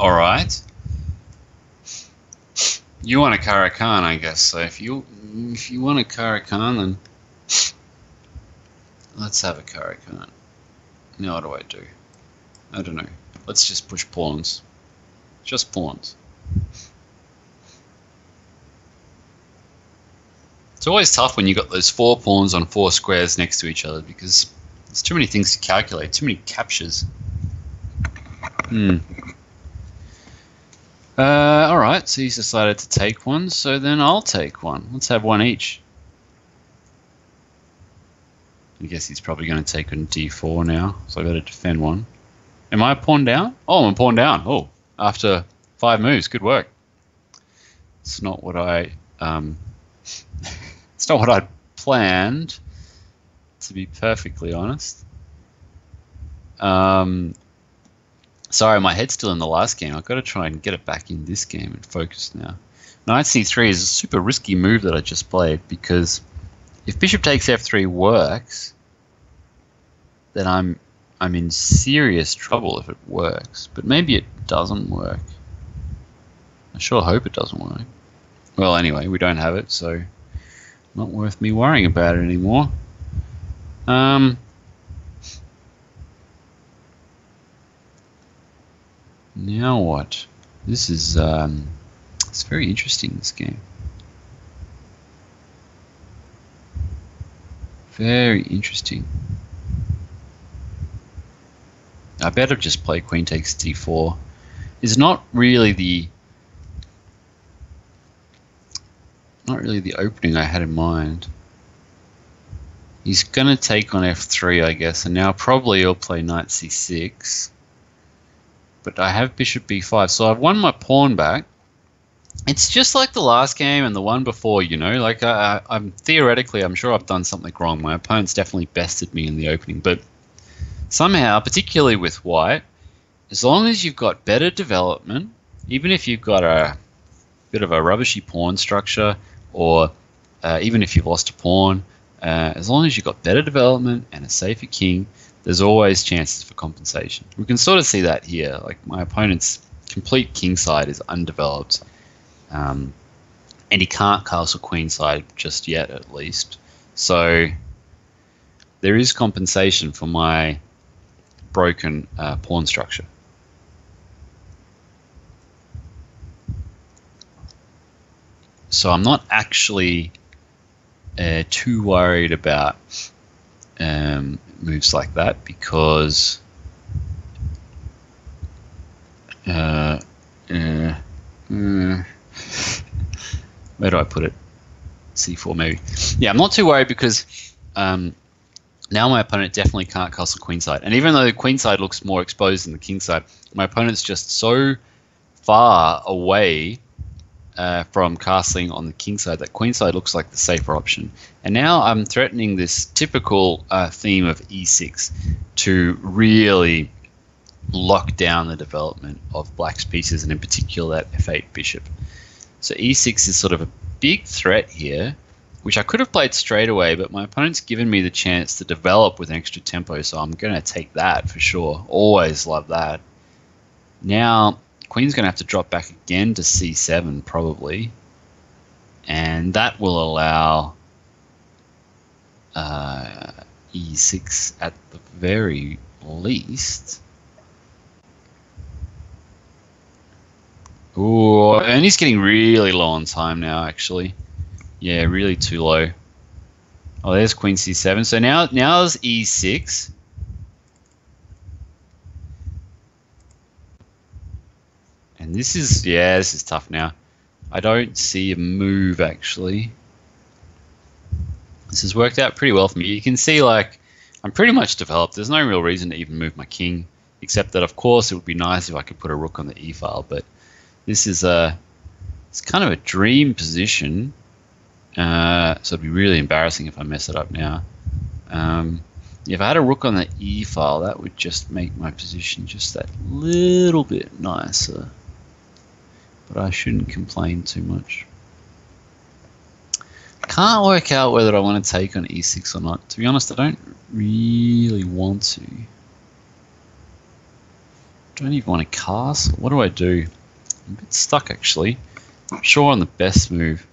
Speaker 1: Alright. You want a Caracan, I guess. So if you want a Caracan, then let's have a Caracan. Now what do I do? I don't know. Let's just push pawns. Just pawns. It's always tough when you got those 4 pawns on 4 squares next to each other because there's too many things to calculate, too many captures. Alright, so he's decided to take one, so then I'll take one. Let's have one each. I guess he's probably going to take on d4 now, so I've got to defend one. Am I a pawn down? Oh, I'm a pawn down. Oh, after 5 moves. Good work. It's not what I... it's not what I'd planned, to be perfectly honest. Sorry, my head's still in the last game. I've got to try and get it back in this game and focus now. Knight c3 is a super risky move that I just played because if bishop takes f3 works, then I'm in serious trouble if it works. But maybe it doesn't work. I sure hope it doesn't work. Well, anyway, we don't have it, so Not worth me worrying about it anymore. Now what? This is it's very interesting, this game. Very interesting. I better just play queen takes d4. It's not really the opening I had in mind. He's gonna take on f3, I guess, and now probably he'll play knight c6. But I have bishop b5, so I've won my pawn back. It's just like the last game and the one before, you know. Like I'm theoretically, I'm sure I've done something wrong. My opponent's definitely bested me in the opening, but somehow, particularly with white, as long as you've got better development, even if you've got a bit of a rubbishy pawn structure, or even if you've lost a pawn, as long as you've got better development and a safer king, there's always chances for compensation. We can sort of see that here. Like my opponent's complete king side is undeveloped, and he can't castle queen side just yet, at least. So there is compensation for my broken pawn structure. So I'm not actually too worried about moves like that, because where do I put it? C4 maybe. Yeah, I'm not too worried because now my opponent definitely can't castle queenside. And even though the queenside looks more exposed than the kingside, my opponent's just so far away from castling on the kingside that queenside looks like the safer option. And now I'm threatening this typical theme of e6 to really lock down the development of black's pieces, and in particular that f8 bishop. So e6 is sort of a big threat here, which I could have played straight away, but my opponent's given me the chance to develop with an extra tempo, so I'm going to take that for sure. Always love that. Now, queen's going to have to drop back again to c7 probably, and that will allow e6 at the very least. Ooh, and he's getting really low on time now, actually. Yeah, really too low. Oh, there's queen c7. So now there's e6. And this is tough now. I don't see a move, actually. This has worked out pretty well for me. You can see, like, I'm pretty much developed. There's no real reason to even move my king, except that, of course, it would be nice if I could put a rook on the e file, but this is it's kind of a dream position. So it'd be really embarrassing if I mess it up now. If I had a rook on the e file, that would just make my position just that little bit nicer. But I shouldn't complain too much. Can't work out whether I want to take on e6 or not. To be honest, I don't really want to. Don't even want to castle. What do I do? I'm a bit stuck, actually. Not sure on the best move.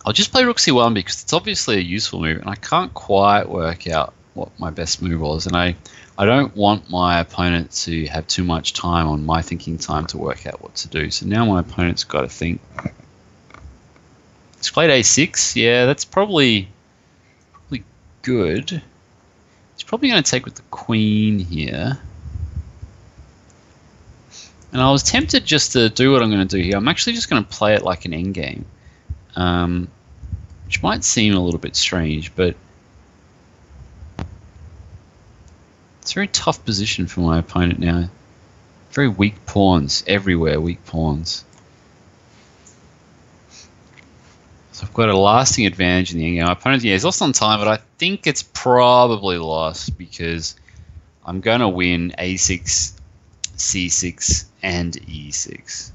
Speaker 1: I'll just play rook c1 because it's obviously a useful move, and I can't quite work out what my best move was, and I don't want my opponent to have too much time on my thinking time to work out what to do. So now my opponent's got to think. He's played a6. Yeah, that's probably good. He's probably going to take with the queen here. And I was tempted just to do what I'm going to do here. I'm actually just going to play it like an endgame, which might seem a little bit strange, but it's a very tough position for my opponent now. Very weak pawns everywhere, weak pawns. So I've got a lasting advantage in the endgame. My opponent, yeah, he's lost on time, but I think it's probably lost because I'm going to win a6, c6, and e6.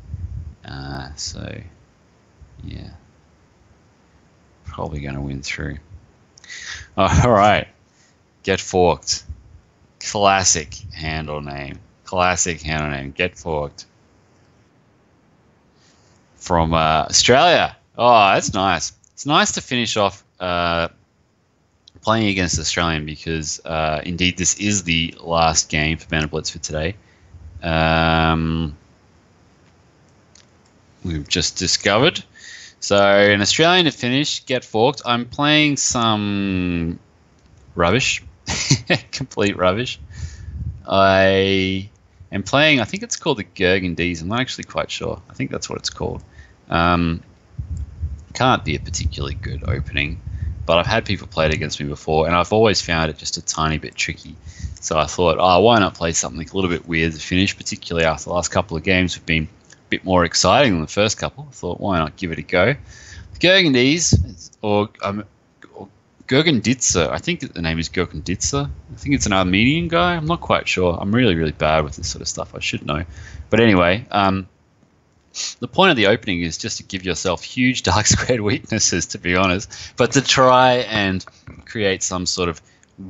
Speaker 1: So, yeah. Probably going to win through. All right. Get forked. Classic handle name. Classic handle name. Get forked. from Australia. Oh, that's nice. It's nice to finish off playing against Australian because indeed this is the last game for Banter Blitz for today. We've just discovered. So an Australian to finish, get forked. I'm playing some rubbish, complete rubbish. I am playing, I think it's called the Gurgendies. I'm not actually quite sure. I think that's what it's called. Can't be a particularly good opening, but I've had people play it against me before, and I've always found it just a tiny bit tricky. So I thought, why not play something a little bit weird to finish, particularly after the last couple of games have been a bit more exciting than the first couple. I thought, why not give it a go? The Gurgendies, or Gurgenditsa, I think the name is Gurgenditsa. I think it's an Armenian guy. I'm not quite sure. I'm really, really bad with this sort of stuff. I should know. But anyway, the point of the opening is just to give yourself huge dark squared weaknesses, to be honest, but to try and create some sort of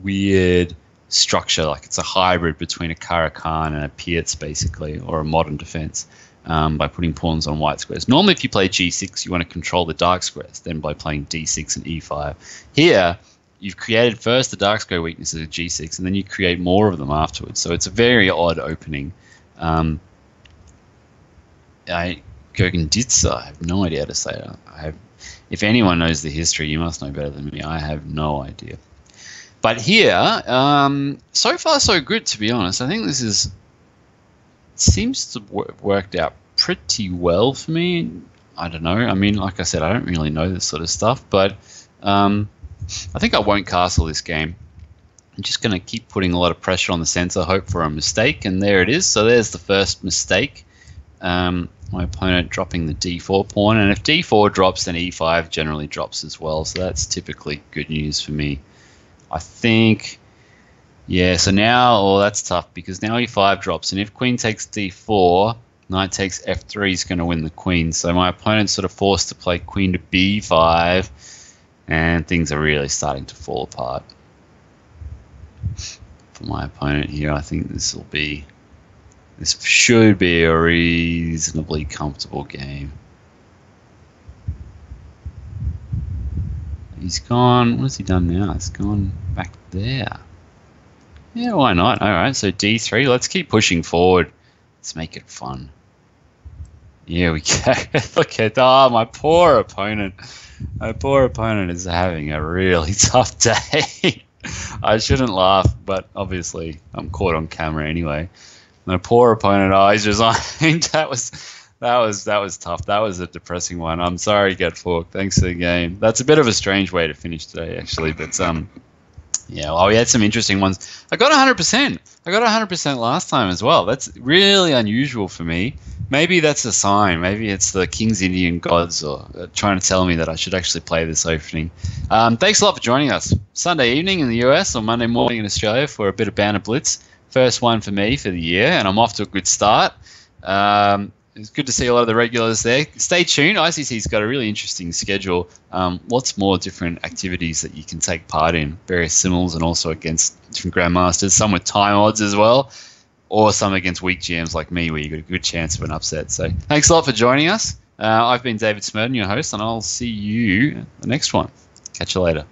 Speaker 1: weird structure, like it's a hybrid between a Karakan and a Pietz, basically, or a modern defense. By putting pawns on white squares. Normally, if you play G6, you want to control the dark squares, then by playing D6 and E5. Here, you've created first the dark square weaknesses of G6, and then you create more of them afterwards. So it's a very odd opening. Gurgenditsa, I have no idea how to say it. If anyone knows the history, you must know better than me. I have no idea. But here, so far so good, to be honest. I think this seems to have worked out pretty well for me. I don't know. I mean, like I said, I don't really know this sort of stuff, but I think I won't castle this game. I'm just going to keep putting a lot of pressure on the center, hope for a mistake, and there it is. So there's the first mistake. My opponent dropping the D4 pawn, and if D4 drops, then E5 generally drops as well, so that's typically good news for me. I think... Yeah, so now, that's tough because now E5 drops, and if queen takes D4, knight takes F3 is going to win the queen. So my opponent's sort of forced to play queen to B5, and things are really starting to fall apart. For my opponent here, I think this should be a reasonably comfortable game. He's gone, what's he done now? He's gone back there. Yeah, why not? All right, so D3. Let's keep pushing forward. Let's make it fun. Here we go. Look at my poor opponent. My poor opponent is having a really tough day. I shouldn't laugh, but obviously I'm caught on camera anyway. My poor opponent. He's resigned. That was tough. That was a depressing one. I'm sorry, Get Forked. Thanks for the game. That's a bit of a strange way to finish today, actually, but yeah, well, we had some interesting ones. I got 100%. I got 100% last time as well. That's really unusual for me. Maybe that's a sign. Maybe it's the King's Indian gods or trying to tell me that I should actually play this opening. Thanks a lot for joining us. Sunday evening in the US or Monday morning in Australia for a bit of Banter Blitz. First one for me for the year, and I'm off to a good start. It's good to see a lot of the regulars there. Stay tuned. ICC's got a really interesting schedule. Lots more different activities that you can take part in, various simuls and also against different grandmasters, some with time odds as well, or some against weak GMs like me where you've got a good chance of an upset. So thanks a lot for joining us. I've been David Smerdon, your host, and I'll see you the next one. Catch you later.